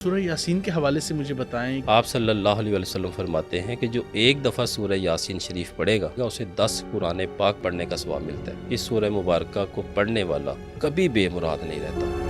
سورہ یاسین کے حوالے سے مجھے بتائیں۔ آپ صلی اللہ علیہ وسلم فرماتے ہیں کہ جو ایک دفعہ سورہ یاسین شریف پڑھے گا اسے 10 قرآن پاک پڑھنے کا ثواب ملتا ہے۔ اس سورہ مبارکہ کو پڑھنے والا کبھی بے مراد نہیں رہتا۔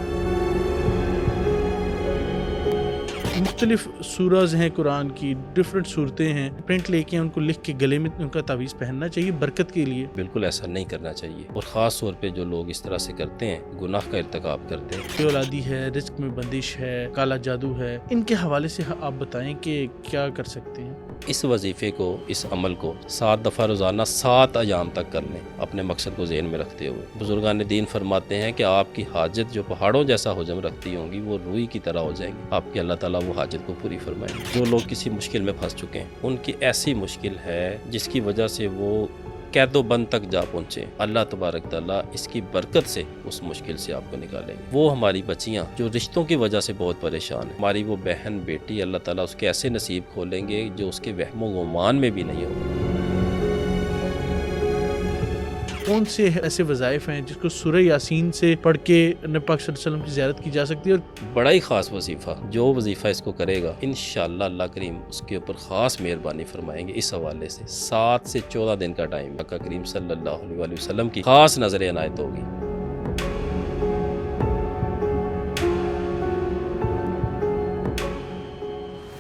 مختلف سورز ہیں قرآن کی، ڈفرینٹ صورتیں ہیں، پرنٹ لے کے ان کو لکھ کے گلے میں ان کا تعویذ پہننا چاہیے برکت کے لیے۔ بالکل ایسا نہیں کرنا چاہیے، اور خاص طور پہ جو لوگ اس طرح سے کرتے ہیں گناہ کا ارتکاب کرتے ہیں۔ بے اولادی ہے، رزق میں بندش ہے، کالا جادو ہے، ان کے حوالے سے آپ بتائیں کہ کیا کر سکتے ہیں؟ اس وظیفے کو، اس عمل کو 7 دفعہ روزانہ 7 ایام تک کر لیں، اپنے مقصد کو ذہن میں رکھتے ہوئے۔ بزرگان دین فرماتے ہیں کہ آپ کی حاجت جو پہاڑوں جیسا حجم رکھتی ہوں گی وہ روئی کی طرح ہو جائیں گی، آپ کی اللہ تعالیٰ وہ حاجت کو پوری فرمائیں گے۔ جو لوگ کسی مشکل میں پھنس چکے ہیں، ان کی ایسی مشکل ہے جس کی وجہ سے وہ قید و بند تک جا پہنچے، اللہ تبارک تعالیٰ اس کی برکت سے اس مشکل سے آپ کو نکالیں گے۔ وہ ہماری بچیاں جو رشتوں کی وجہ سے بہت پریشان ہیں، ہماری وہ بہن بیٹی، اللہ تعالیٰ اس کے ایسے نصیب کھولیں گے جو اس کے وہم و گمان میں بھی نہیں ہوگا۔ کون سے ایسے وظائف ہیں جس کو سورہ یاسین سے پڑھ کے نبی پاک صلی اللہ علیہ وسلم کی زیارت کی جا سکتی ہے؟ اور بڑا ہی خاص وظیفہ، جو وظیفہ اس کو کرے گا انشاءاللہ اللہ کریم اس کے اوپر خاص مہربانی فرمائیں گے۔ اس حوالے سے 7 سے 14 دن کا ٹائم آقا کریم صلی اللہ علیہ وسلم کی خاص نظر عنایت ہوگی۔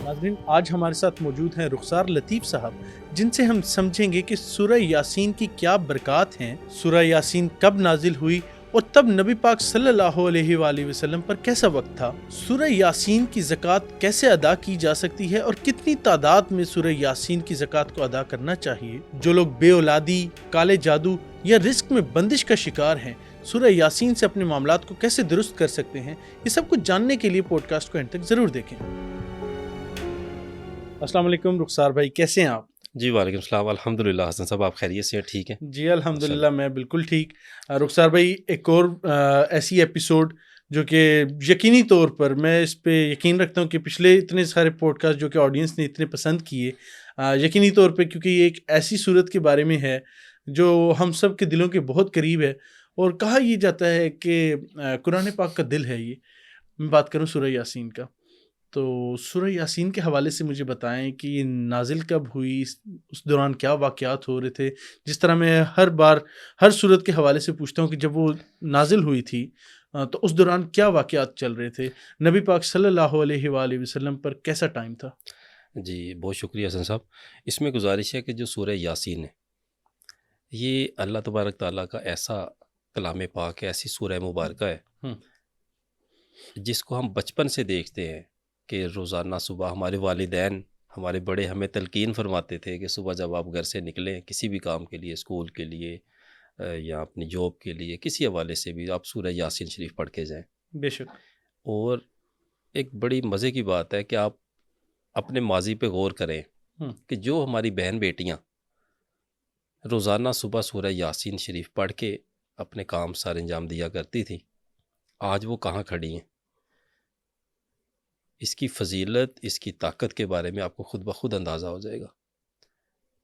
ناظرین، آج ہمارے ساتھ موجود ہیں رخسار لطیف صاحب، جن سے ہم سمجھیں گے کہ سورہ یاسین کی کیا برکات ہیں، سورہ یاسین کب نازل ہوئی اور تب نبی پاک صلی اللہ علیہ وآلہ وسلم پر کیسا وقت تھا، سورہ یاسین کی زکوٰۃ کیسے ادا کی جا سکتی ہے اور کتنی تعداد میں سورہ یاسین کی زکوٰۃ کو ادا کرنا چاہیے، جو لوگ بے اولادی، کالے جادو یا رزق میں بندش کا شکار ہیں سورہ یاسین سے اپنے معاملات کو کیسے درست کر سکتے ہیں، یہ سب کچھ جاننے کے لیے پوڈ کاسٹ کو اینڈ تک ضرور دیکھیں۔ السلام علیکم رخسار بھائی، کیسے ہیں آپ؟ جی وعلیکم السلام، الحمدللہ۔ حسن صاحب آپ خیریت سے ہیں؟ ٹھیک ہے جی الحمدللہ، میں بالکل ٹھیک۔ رخسار بھائی، ایک اور ایسی ایپیسوڈ جو کہ یقینی طور پر میں اس پہ یقین رکھتا ہوں کہ پچھلے اتنے سارے پوڈ کاسٹ جو کہ آڈینس نے اتنے پسند کیے، یقینی طور پہ کیونکہ یہ ایک ایسی صورت کے بارے میں ہے جو ہم سب کے دلوں کے بہت قریب ہے، اور کہا یہ جاتا ہے کہ قرآن پاک کا دل ہے یہ۔ میں بات کروں سورہ یاسین کا، تو سورہ یاسین کے حوالے سے مجھے بتائیں کہ یہ نازل کب ہوئی، اس دوران کیا واقعات ہو رہے تھے؟ جس طرح میں ہر بار ہر صورت کے حوالے سے پوچھتا ہوں کہ جب وہ نازل ہوئی تھی تو اس دوران کیا واقعات چل رہے تھے، نبی پاک صلی اللہ علیہ وآلہ وسلم پر کیسا ٹائم تھا؟ جی بہت شکریہ حسن صاحب۔ اس میں گزارش ہے کہ جو سورہ یاسین ہے یہ اللہ تبارک تعالیٰ کا ایسا کلام پاک ہے، ایسی سورہ مبارکہ ہے جس کو ہم بچپن سے دیکھتے ہیں کہ روزانہ صبح ہمارے والدین، ہمارے بڑے ہمیں تلقین فرماتے تھے کہ صبح جب آپ گھر سے نکلیں کسی بھی کام کے لیے، اسکول کے لیے یا اپنی جاب کے لیے، کسی حوالے سے بھی آپ سورہ یاسین شریف پڑھ کے جائیں۔ بے شک۔ اور ایک بڑی مزے کی بات ہے کہ آپ اپنے ماضی پہ غور کریں کہ جو ہماری بہن بیٹیاں روزانہ صبح سورہ یاسین شریف پڑھ کے اپنے کام سارے انجام دیا کرتی تھی، آج وہ کہاں کھڑی ہیں۔ اس کی فضیلت، اس کی طاقت کے بارے میں آپ کو خود بخود اندازہ ہو جائے گا۔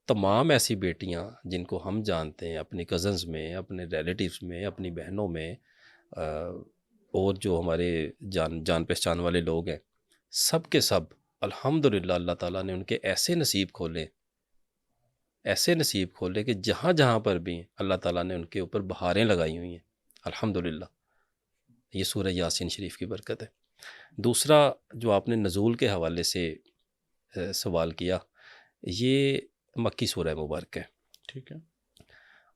تمام ایسی بیٹیاں جن کو ہم جانتے ہیں اپنی کزنز میں، اپنے ریلیٹیوز میں، اپنی بہنوں میں، اور جو ہمارے جان پہچان والے لوگ ہیں، سب کے سب الحمدللہ اللہ تعالیٰ نے ان کے ایسے نصیب کھولے کہ جہاں جہاں پر بھی اللہ تعالیٰ نے ان کے اوپر بہاریں لگائی ہوئی ہیں الحمدللہ۔ یہ سورہ یاسین شریف کی برکت ہے۔ دوسرا جو آپ نے نزول کے حوالے سے سوال کیا، یہ مکی سورہ مبارک ہے۔ ٹھیک ہے۔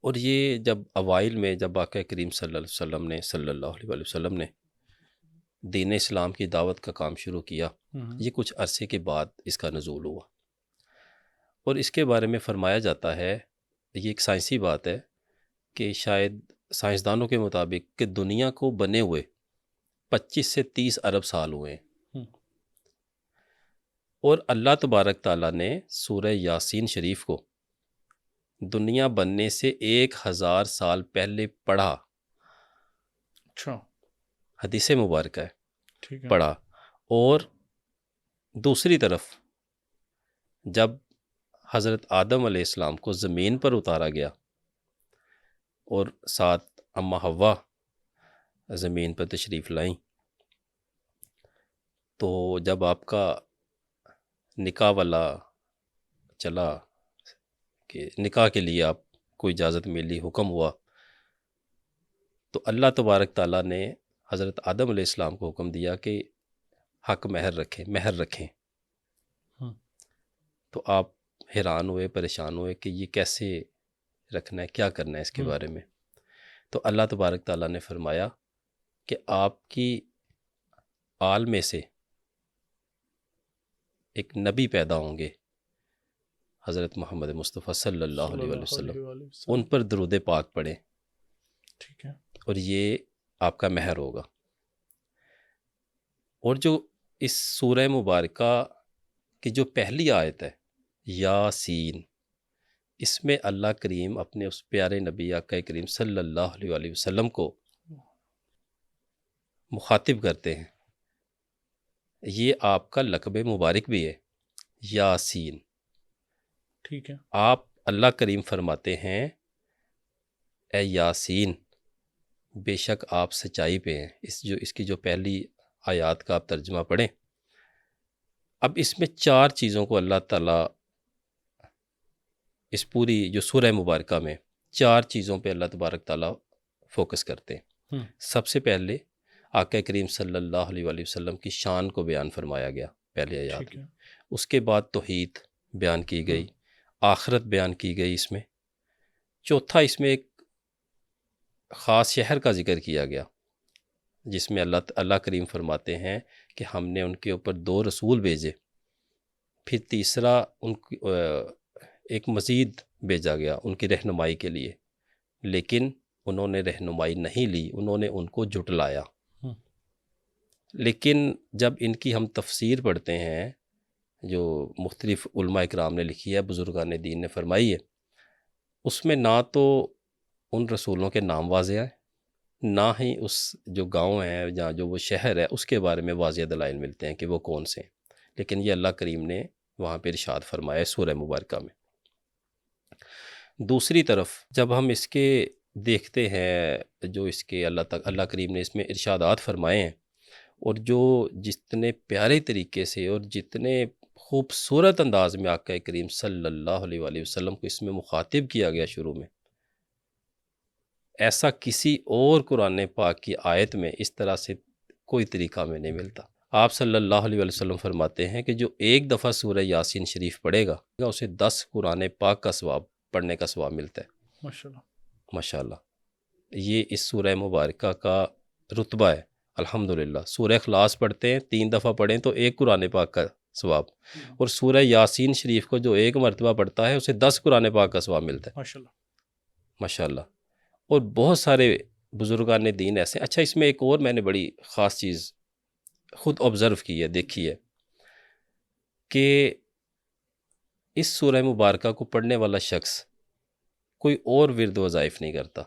اور یہ جب اوائل میں جب آقا کریم صلی اللہ علیہ وسلم نے دین اسلام کی دعوت کا کام شروع کیا، یہ کچھ عرصے کے بعد اس کا نزول ہوا، اور اس کے بارے میں فرمایا جاتا ہے، یہ ایک سائنسی بات ہے کہ شاید سائنسدانوں کے مطابق کہ دنیا کو بنے ہوئے 25 سے 30 ارب سال ہوئے ہیں، اور اللہ تبارک تعالیٰ نے سورہ یاسین شریف کو دنیا بننے سے 1000 سال پہلے پڑھا۔ اچھا، حدیث مبارکہ ہے، ٹھیک ہے۔ پڑھا۔ اور دوسری طرف جب حضرت آدم علیہ السلام کو زمین پر اتارا گیا اور ساتھ اماں حوا زمین پر تشریف لائیں، تو جب آپ کا نکاح والا چلا کہ نکاح کے لیے آپ کو اجازت ملی، حکم ہوا، تو اللہ تبارک تعالیٰ نے حضرت آدم علیہ السلام کو حکم دیا کہ حق مہر رکھیں. ہم، تو آپ حیران ہوئے، پریشان ہوئے کہ یہ کیسے رکھنا ہے، کیا کرنا ہے اس کے ہم، بارے میں. تو اللہ تبارک تعالیٰ نے فرمایا کہ آپ کی آل میں سے ایک نبی پیدا ہوں گے، حضرت محمد مصطفیٰ صلی اللہ صلی علیہ وآلہ اللہ وسلم، علیہ وآلہ ان وسلم. پر درود پاک پڑھیں ٹھیک ہے. اور یہ آپ کا مہر ہوگا. اور جو اس سورہ مبارکہ کی جو پہلی آیت ہے یاسین، اس میں اللہ کریم اپنے اس پیارے نبی آقا کریم صلی اللہ علیہ وآلہ وسلم کو مخاطب کرتے ہیں. یہ آپ کا لقب مبارک بھی ہے یاسین. ٹھیک ہے. آپ اللہ کریم فرماتے ہیں اے یاسین، بے شک آپ سچائی پہ ہیں. اس کی جو پہلی آیات کا آپ ترجمہ پڑھیں. اب اس میں 4 چیزوں کو اللہ تعالیٰ اس پوری جو سورہ مبارکہ میں 4 چیزوں پہ اللہ تبارک تعالیٰ فوکس کرتے ہیں. ہم، سب سے پہلے آقا کریم صلی اللہ علیہ وآلہ وسلم کی شان کو بیان فرمایا گیا پہلے آیات ٹھیک ہے. میں. اس کے بعد توحید بیان کی گئی، آخرت بیان کی گئی اس میں. چوتھا اس میں ایک خاص شہر کا ذکر کیا گیا جس میں اللہ کریم فرماتے ہیں کہ ہم نے ان کے اوپر 2 رسول بھیجے. پھر تیسرا ایک مزید بھیجا گیا ان کی رہنمائی کے لیے، لیکن انہوں نے رہنمائی نہیں لی، انہوں نے ان کو جھٹلایا. ہم، لیکن جب ان کی ہم تفسیر پڑھتے ہیں جو مختلف علماء اکرام نے لکھی ہے، بزرگان دین نے فرمائی ہے، اس میں نہ تو ان رسولوں کے نام واضح ہیں، نہ ہی اس جو گاؤں ہے یا جو وہ شہر ہے اس کے بارے میں واضح دلائل ملتے ہیں کہ وہ کون سے ہیں. لیکن یہ اللہ کریم نے وہاں پہ ارشاد فرمایا ہے سورہ مبارکہ میں. دوسری طرف جب ہم اس کے دیکھتے ہیں جو اس کے اللہ کریم نے اس میں ارشادات فرمائے ہیں، اور جو جتنے پیارے طریقے سے اور جتنے خوبصورت انداز میں آقا کریم صلی اللہ علیہ وآلہ وسلم کو اس میں مخاطب کیا گیا شروع میں، ایسا کسی اور قرآن پاک کی آیت میں اس طرح سے کوئی طریقہ میں نہیں ملتا. آپ صلی اللہ علیہ وآلہ وسلم فرماتے ہیں کہ جو ایک دفعہ سورہ یاسین شریف پڑھے گا اسے 10 قرآن پاک کا ثواب پڑھنے کا ثواب ملتا ہے. ماشاءاللہ. ماشاءاللہ. یہ اس سورہ مبارکہ کا رتبہ ہے الحمدللہ. سورہ اخلاص پڑھتے ہیں 3 دفعہ پڑھیں تو 1 قرآن پاک کا ثواب، اور سورہ یاسین شریف کو جو 1 مرتبہ پڑھتا ہے اسے 10 قرآن پاک کا ثواب ملتا ہے. ماشاءاللہ. ماشاءاللہ. اور بہت سارے بزرگان دین ایسے. اچھا، اس میں ایک اور میں نے بڑی خاص چیز خود آبزرو کی ہے، دیکھی ہے، کہ اس سورہ مبارکہ کو پڑھنے والا شخص کوئی اور ورد وظائف نہیں کرتا،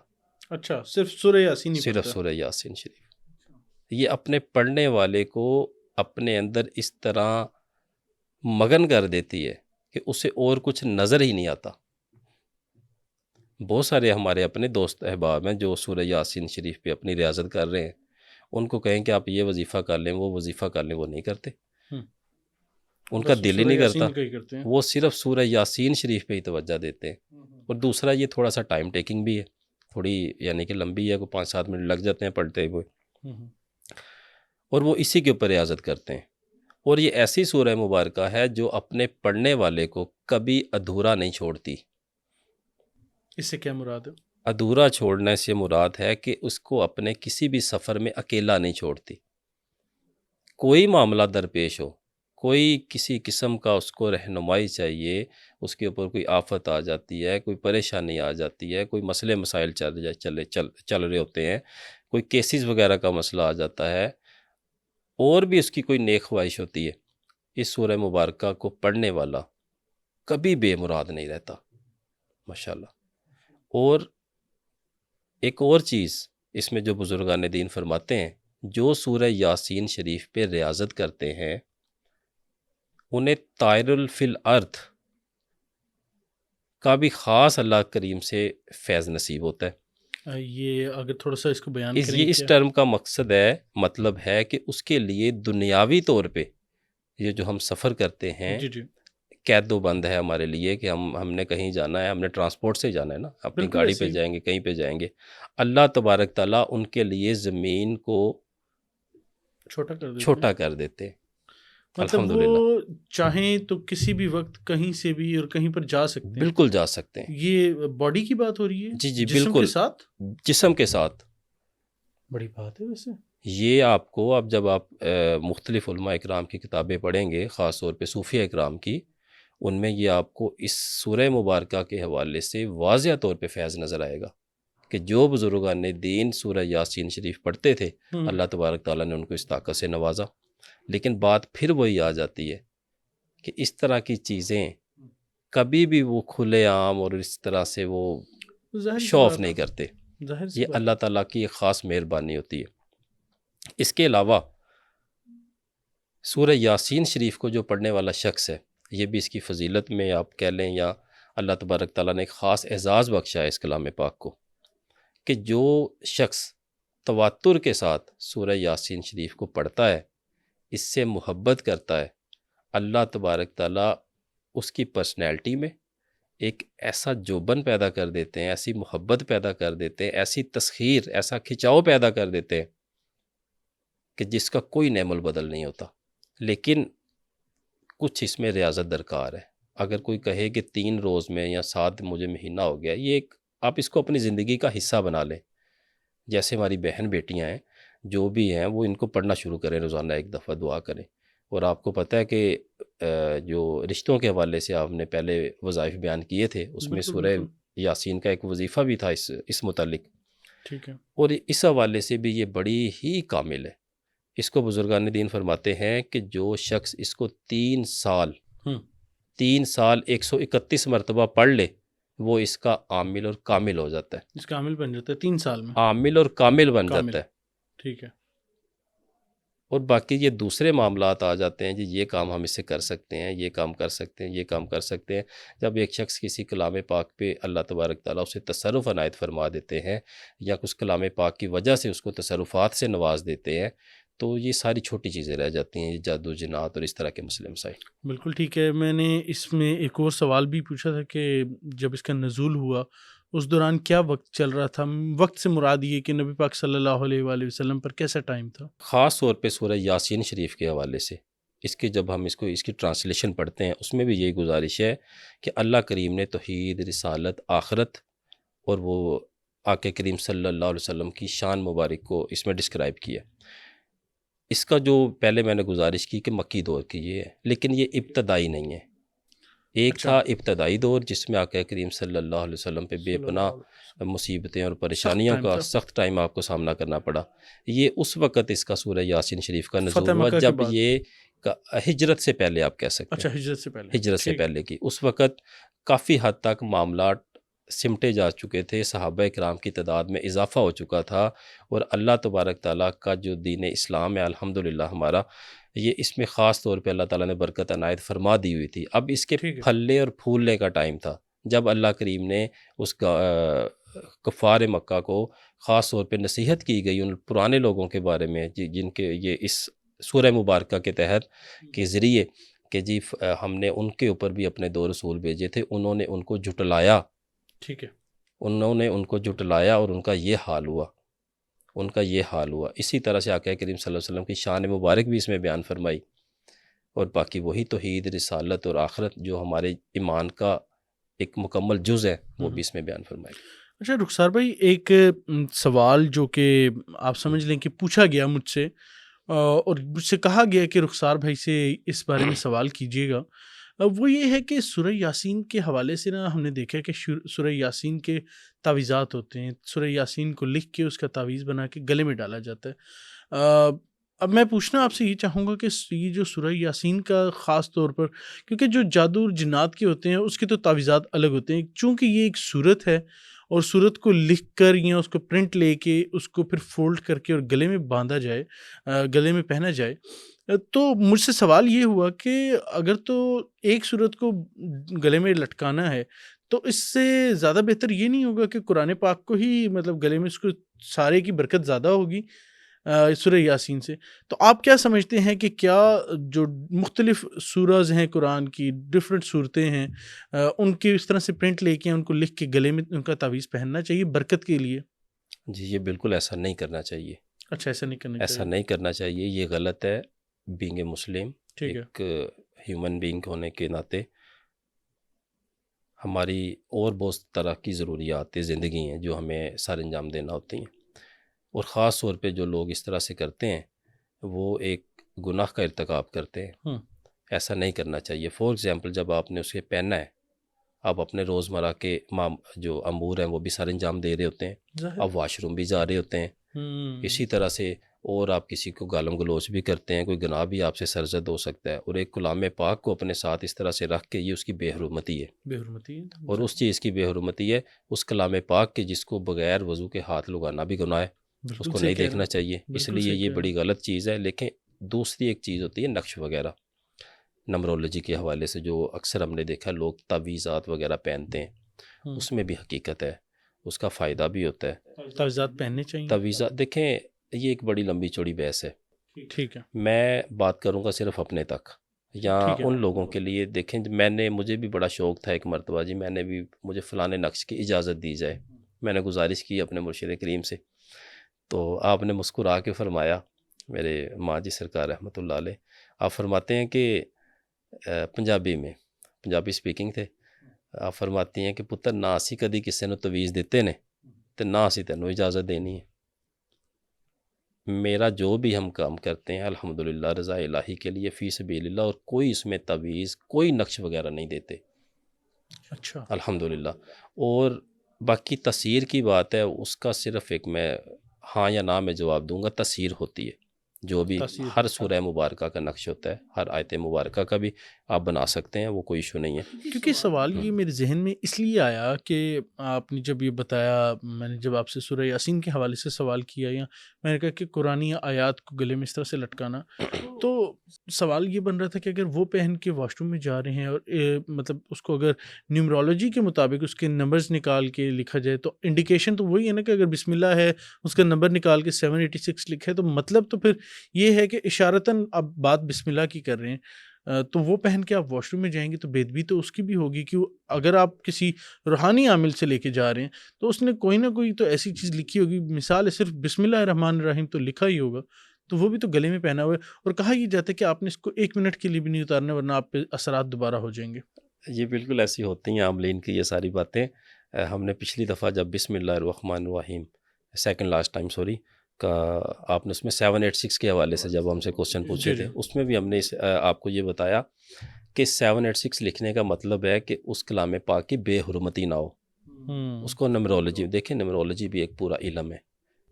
اچھا، صرف سورہ یاسین ہی صرف پڑھتا ہے. سورہ یاسین شریف. یہ اپنے پڑھنے والے کو اپنے اندر اس طرح مگن کر دیتی ہے کہ اسے اور کچھ نظر ہی نہیں آتا. بہت سارے ہمارے اپنے دوست احباب ہیں جو سورہ یاسین شریف پہ اپنی ریاضت کر رہے ہیں، ان کو کہیں کہ آپ یہ وظیفہ کر لیں، وہ وظیفہ کر لیں، وہ نہیں کرتے. ان کا بس دل ہی سورہ نہیں یاسین کرتا، کا ہی کرتے ہیں. وہ صرف سورہ یاسین شریف پہ ہی توجہ دیتے ہیں. اور دوسرا یہ تھوڑا سا ٹائم ٹیکنگ بھی ہے، تھوڑی یعنی کہ لمبی ہے، کوئی 5-7 منٹ لگ جاتے ہیں پڑھتے ہوئے، اور وہ اسی کے اوپر ریاضت کرتے ہیں. اور یہ ایسی سورہ مبارکہ ہے جو اپنے پڑھنے والے کو کبھی ادھورا نہیں چھوڑتی. اس سے کیا مراد ہے؟ ادھورا چھوڑنے سے مراد ہے کہ اس کو اپنے کسی بھی سفر میں اکیلا نہیں چھوڑتی. کوئی معاملہ درپیش ہو، کوئی کسی قسم کا اس کو رہنمائی چاہیے، اس کے اوپر کوئی آفت آ جاتی ہے، کوئی پریشانی آ جاتی ہے، کوئی مسئلے مسائل چل رہے ہوتے ہیں، کوئی کیسز وغیرہ کا مسئلہ آ جاتا ہے، اور بھی اس کی کوئی نیک خواہش ہوتی ہے، اس سورہ مبارکہ کو پڑھنے والا کبھی بے مراد نہیں رہتا. ماشاءاللہ. اور ایک اور چیز اس میں جو بزرگان دین فرماتے ہیں، جو سورہ یاسین شریف پہ ریاضت کرتے ہیں انہیں طائر فی الارض کا بھی خاص اللہ کریم سے فیض نصیب ہوتا ہے. یہ اگر تھوڑا سا اس کو بیان کریں یہ اس ٹرم کا مقصد ہے، مطلب ہے کہ اس کے لیے دنیاوی طور پہ یہ جو ہم سفر کرتے ہیں جی جی قید و بند ہے ہمارے لیے کہ ہم نے کہیں جانا ہے، ہم نے ٹرانسپورٹ سے جانا ہے نا، اپنی بالکل گاڑی ایسے پہ ہی، جائیں گے، کہیں پہ جائیں گے، اللہ تبارک تعالیٰ ان کے لیے زمین کو چھوٹا کر دیتے ہیں، چھوٹا کر دیتے ہیں، مطلب الحمدللہ وہ چاہیں تو کسی بھی وقت کہیں سے بھی اور کہیں پر جا سکتے ہیں. بالکل جا سکتے ہیں. یہ باڈی کی بات ہو رہی ہے، جی جی جسم کے بالکل، ساتھ. جسم کے ساتھ. بڑی بات ہے ویسے. یہ آپ کو اب جب آپ مختلف علماء اکرام کی کتابیں پڑھیں گے، خاص طور پہ صوفیہ اکرام کی، ان میں یہ آپ کو اس سورہ مبارکہ کے حوالے سے واضح طور پہ فیض نظر آئے گا کہ جو بزرگان دین سورہ یاسین شریف پڑھتے تھے، اللہ تبارک تعالیٰ نے ان کو اس طاقت سے نوازا. لیکن بات پھر وہی آ جاتی ہے کہ اس طرح کی چیزیں کبھی بھی وہ کھلے عام اور اس طرح سے وہ شو آف نہیں کرتے. یہ اللہ تعالیٰ کی ایک خاص مہربانی ہوتی ہے. اس کے علاوہ سورہ یاسین شریف کو جو پڑھنے والا شخص ہے، یہ بھی اس کی فضیلت میں آپ کہہ لیں یا اللہ تبارک تعالیٰ نے ایک خاص اعزاز بخشا ہے اس کلام پاک کو، کہ جو شخص تواتر کے ساتھ سورہ یاسین شریف کو پڑھتا ہے، اس سے محبت کرتا ہے، اللہ تبارک تعالیٰ اس کی پرسنالٹی میں ایک ایسا جوبن پیدا کر دیتے ہیں، ایسی محبت پیدا کر دیتے ہیں، ایسی تسخیر، ایسا کھچاؤ پیدا کر دیتے ہیں کہ جس کا کوئی نعم البدل نہیں ہوتا. لیکن کچھ اس میں ریاضت درکار ہے. اگر کوئی کہے کہ 3 روز میں یا 7 مجھے مہینہ ہو گیا، یہ ایک آپ اس کو اپنی زندگی کا حصہ بنا لیں. جیسے ہماری بہن بیٹیاں ہیں، جو بھی ہیں وہ ان کو پڑھنا شروع کریں، روزانہ ایک دفعہ دعا کریں. اور آپ کو پتہ ہے کہ جو رشتوں کے حوالے سے آپ نے پہلے وظائف بیان کیے تھے، اس میں سورہ یاسین کا ایک وظیفہ بھی تھا اس متعلق. ٹھیک ہے. اور اس حوالے سے بھی یہ بڑی ہی کامل ہے. اس کو بزرگان دین فرماتے ہیں کہ جو شخص اس کو 3 سال 131 مرتبہ پڑھ لے، وہ اس کا عامل اور کامل ہو جاتا ہے. اس کا عامل بن جاتا ہے 3 سال میں، عامل اور کامل بن جاتا ہے. ٹھیک ہے. اور باقی یہ دوسرے معاملات آ جاتے ہیں جی، یہ کام ہم اس سے کر سکتے ہیں، یہ کام کر سکتے ہیں، یہ کام کر سکتے ہیں. جب ایک شخص کسی کلام پاک پہ اللہ تبارک تعالیٰ اسے تصرف عنایت فرما دیتے ہیں یا کچھ کلام پاک کی وجہ سے اس کو تصرفات سے نواز دیتے ہیں، تو یہ ساری چھوٹی چیزیں رہ جاتی ہیں، جادو جنات اور اس طرح کے مسئلے مسائل. بالکل ٹھیک ہے. میں نے اس میں ایک اور سوال بھی پوچھا تھا کہ جب اس کا نزول ہوا اس دوران کیا وقت چل رہا تھا. وقت سے مراد یہ کہ نبی پاک صلی اللہ علیہ وآلہ وسلم پر کیسا ٹائم تھا؟ خاص طور پہ سورہ یاسین شریف کے حوالے سے اس کے جب ہم اس کی ٹرانسلیشن پڑھتے ہیں، اس میں بھی یہی گزارش ہے کہ اللہ کریم نے توحید، رسالت، آخرت اور وہ آقا کریم صلی اللہ علیہ وسلم کی شان مبارک کو اس میں ڈسکرائب کیا. اس کا جو پہلے میں نے گزارش کی کہ مکی دور کی یہ ہے، لیکن یہ ابتدائی نہیں ہے. ایک تھا ابتدائی دور جس میں آقا کریم صلی اللہ علیہ وسلم پہ بے پناہ مصیبتیں اور پریشانیوں کا سخت ٹائم آپ کو سامنا کرنا پڑا. یہ اس وقت اس کا سورہ یاسین شریف کا نزول ہوا جب یہ ہجرت سے پہلے آپ کہہ سکتے ہیں. ہجرت سے پہلے کی اس وقت کافی حد تک معاملات سمٹے جا چکے تھے، صحابہ کرام کی تعداد میں اضافہ ہو چکا تھا، اور اللہ تبارک تعالیٰ کا جو دین اسلام ہے الحمدللہ ہمارا، یہ اس میں خاص طور پہ اللہ تعالیٰ نے برکت عنایت فرما دی ہوئی تھی. اب اس کے پھلنے اور پھولنے کا ٹائم تھا جب اللہ کریم نے اس کا کفار مکہ کو خاص طور پہ نصیحت کی گئی ان پرانے لوگوں کے بارے میں جن کے یہ اس سورہ مبارکہ کے تحت کے ذریعے کہ جی ہم نے ان کے اوپر بھی اپنے 2 رسول بھیجے تھے، انہوں نے ان کو جھٹلایا. ٹھیک ہے. انہوں نے ان کو جھٹلایا اور ان کا یہ حال ہوا. اسی طرح سے آقا کریم صلی اللہ علیہ وسلم کی شان مبارک بھی اس میں بیان فرمائی، اور باقی وہی توحید، رسالت اور آخرت جو ہمارے ایمان کا ایک مکمل جز ہے وہ بھی اس میں بیان فرمائی. اچھا رخسار بھائی، ایک سوال جو کہ آپ سمجھ لیں کہ پوچھا گیا مجھ سے اور مجھ سے کہا گیا کہ رخسار بھائی سے اس بارے میں سوال کیجیے گا، وہ یہ ہے کہ سورہ یاسین کے حوالے سے نا ہم نے دیکھا کہ سورہ یاسین کے تعویذات ہوتے ہیں. سورہ یاسین کو لکھ کے اس کا تعویذ بنا کے گلے میں ڈالا جاتا ہے. اب میں پوچھنا آپ سے یہ چاہوں گا کہ یہ جو سورہ یاسین کا خاص طور پر، کیونکہ جو جادو اور جنات کے ہوتے ہیں اس کے تو تعویذات الگ ہوتے ہیں، چونکہ یہ ایک سورت ہے اور سورت کو لکھ کر یا اس کو پرنٹ لے کے اس کو پھر فولڈ کر کے اور گلے میں باندھا جائے، گلے میں پہنا جائے، تو مجھ سے سوال یہ ہوا کہ اگر تو ایک سورت کو گلے میں لٹکانا ہے تو اس سے زیادہ بہتر یہ نہیں ہوگا کہ قرآن پاک کو ہی مطلب گلے میں اس کو سارے کی برکت زیادہ ہوگی سورہ یاسین سے؟ تو آپ کیا سمجھتے ہیں کہ کیا جو مختلف سورز ہیں قرآن کی، ڈفرینٹ صورتیں ہیں، ان کی اس طرح سے پرنٹ لے کے ان کو لکھ کے گلے میں ان کا تعویذ پہننا چاہیے برکت کے لیے؟ جی یہ بالکل ایسا نہیں کرنا چاہیے، اچھا ایسا نہیں کرنا ایسا چاہیے، نہیں کرنا چاہیے، یہ غلط ہے۔ بینگ اے مسلم، ٹھیک ہے، ایک ہیومن بینگ ہونے کے ناطے ہماری اور بہت طرح کی ضروریات زندگی ہیں جو ہمیں سر انجام دینا ہوتی ہیں، اور خاص طور پہ جو لوگ اس طرح سے کرتے ہیں وہ ایک گناہ کا ارتکاب کرتے ہیں۔ ایسا نہیں کرنا چاہیے۔ فار ایگزامپل جب آپ نے اسے پہنا ہے، آپ اپنے روزمرہ کے جو امور ہیں وہ بھی سر انجام دے رہے ہوتے ہیں، آپ واش روم بھی جا رہے ہوتے ہیں، اسی طرح سے اور آپ کسی کو گالم گلوچ بھی کرتے ہیں، کوئی گناہ بھی آپ سے سرزد ہو سکتا ہے، اور ایک کلام پاک کو اپنے ساتھ اس طرح سے رکھ کے یہ اس کی بے حرمتی ہے، بے حرمتی ہے، اور اس چیز کی بے حرمتی ہے اس کلام پاک کے جس کو بغیر وضو کے ہاتھ لگانا بھی گناہ ہے، اس کو نہیں دیکھنا چاہیے، اس لیے یہ بڑی غلط چیز ہے۔ لیکن دوسری ایک چیز ہوتی ہے نقش وغیرہ، نمرولوجی کے حوالے سے جو اکثر ہم نے دیکھا لوگ تعویذات وغیرہ پہنتے ہیں، اس میں بھی حقیقت ہے، اس کا فائدہ بھی ہوتا ہے۔ تعویذات پہننے چاہیے، تعویذات دیکھیں یہ ایک بڑی لمبی چوڑی بحث ہے، ٹھیک ہے، میں بات کروں گا صرف اپنے تک یا ان لوگوں کے لیے۔ دیکھیں مجھے بھی بڑا شوق تھا ایک مرتبہ، جی مجھے فلاں نقش کی اجازت دی جائے، میں نے گزارش کی اپنے مرشد کریم سے، تو آپ نے مسکرا کے فرمایا، میرے ماں جی سرکار رحمۃ اللہ علیہ، آپ فرماتے ہیں کہ پنجابی سپیکنگ تھے، آپ فرماتی ہیں کہ پتر نہ اسی کدی کسی نے تویز دیتے نے تو نہ اسی تینوں اجازت دینی ہے۔ میرا جو بھی ہم کام کرتے ہیں الحمدللہ رضا الہی کے لیے فی سبیل اللہ، اور کوئی اس میں تویز کوئی نقش وغیرہ نہیں دیتے، اچھا، الحمدللہ۔ اور باقی تاثیر کی بات ہے، اس کا صرف ایک میں ہاں یا نہ میں جواب دوں گا، تاثیر ہوتی ہے، جو بھی ہر سورہ مبارکہ کا نقش ہوتا ہے، ہر آیت مبارکہ کا بھی آپ بنا سکتے ہیں، وہ کوئی ایشو نہیں ہے۔ کیونکہ سوال یہ میرے ذہن میں اس لیے آیا کہ آپ نے جب یہ بتایا، میں نے جب آپ سے سورہ یاسین کے حوالے سے سوال کیا، یا میں نے کہا کہ قرآنی آیات کو گلے میں اس طرح سے لٹکانا، تو سوال یہ بن رہا تھا کہ اگر وہ پہن کے واش روم میں جا رہے ہیں اور مطلب اس کو اگر نیومرولوجی کے مطابق اس کے نمبرز نکال کے لکھا جائے تو انڈیکیشن تو وہی ہے نا کہ اگر بسم اللہ ہے اس کا نمبر نکال کے 786 لکھا ہے، تو مطلب تو پھر یہ ہے کہ اشارتاً اب بات بسم اللہ کی کر رہے ہیں، تو وہ پہن کے آپ واش روم میں جائیں گے تو بےدبی تو اس کی بھی ہوگی، کہ اگر آپ کسی روحانی عامل سے لے کے جا رہے ہیں تو اس نے کوئی نہ کوئی تو ایسی چیز لکھی ہوگی، مثال ہے صرف بسم اللہ الرحمن الرحیم تو لکھا ہی ہوگا، تو وہ بھی تو گلے میں پہنا ہوا ہے، اور کہا یہ جاتا ہے کہ آپ نے اس کو 1 منٹ کے لیے بھی نہیں اتارنا ورنہ آپ پہ اثرات دوبارہ ہو جائیں گے۔ یہ بالکل ایسی ہوتی ہیں عاملین کی یہ ساری باتیں۔ ہم نے پچھلی دفعہ جب بسم اللہ الرحمن الرحیم سیکنڈ لاسٹ ٹائم کا آپ نے اس میں 786 کے حوالے سے جب ہم سے کوسچن پوچھے تھے، اس میں بھی ہم نے آپ کو یہ بتایا کہ 786 لکھنے کا مطلب ہے کہ اس کلام پاک کی بے حرمتی نہ ہو، اس کو نمرولوجی دیکھیں، نمرولوجی بھی ایک پورا علم ہے،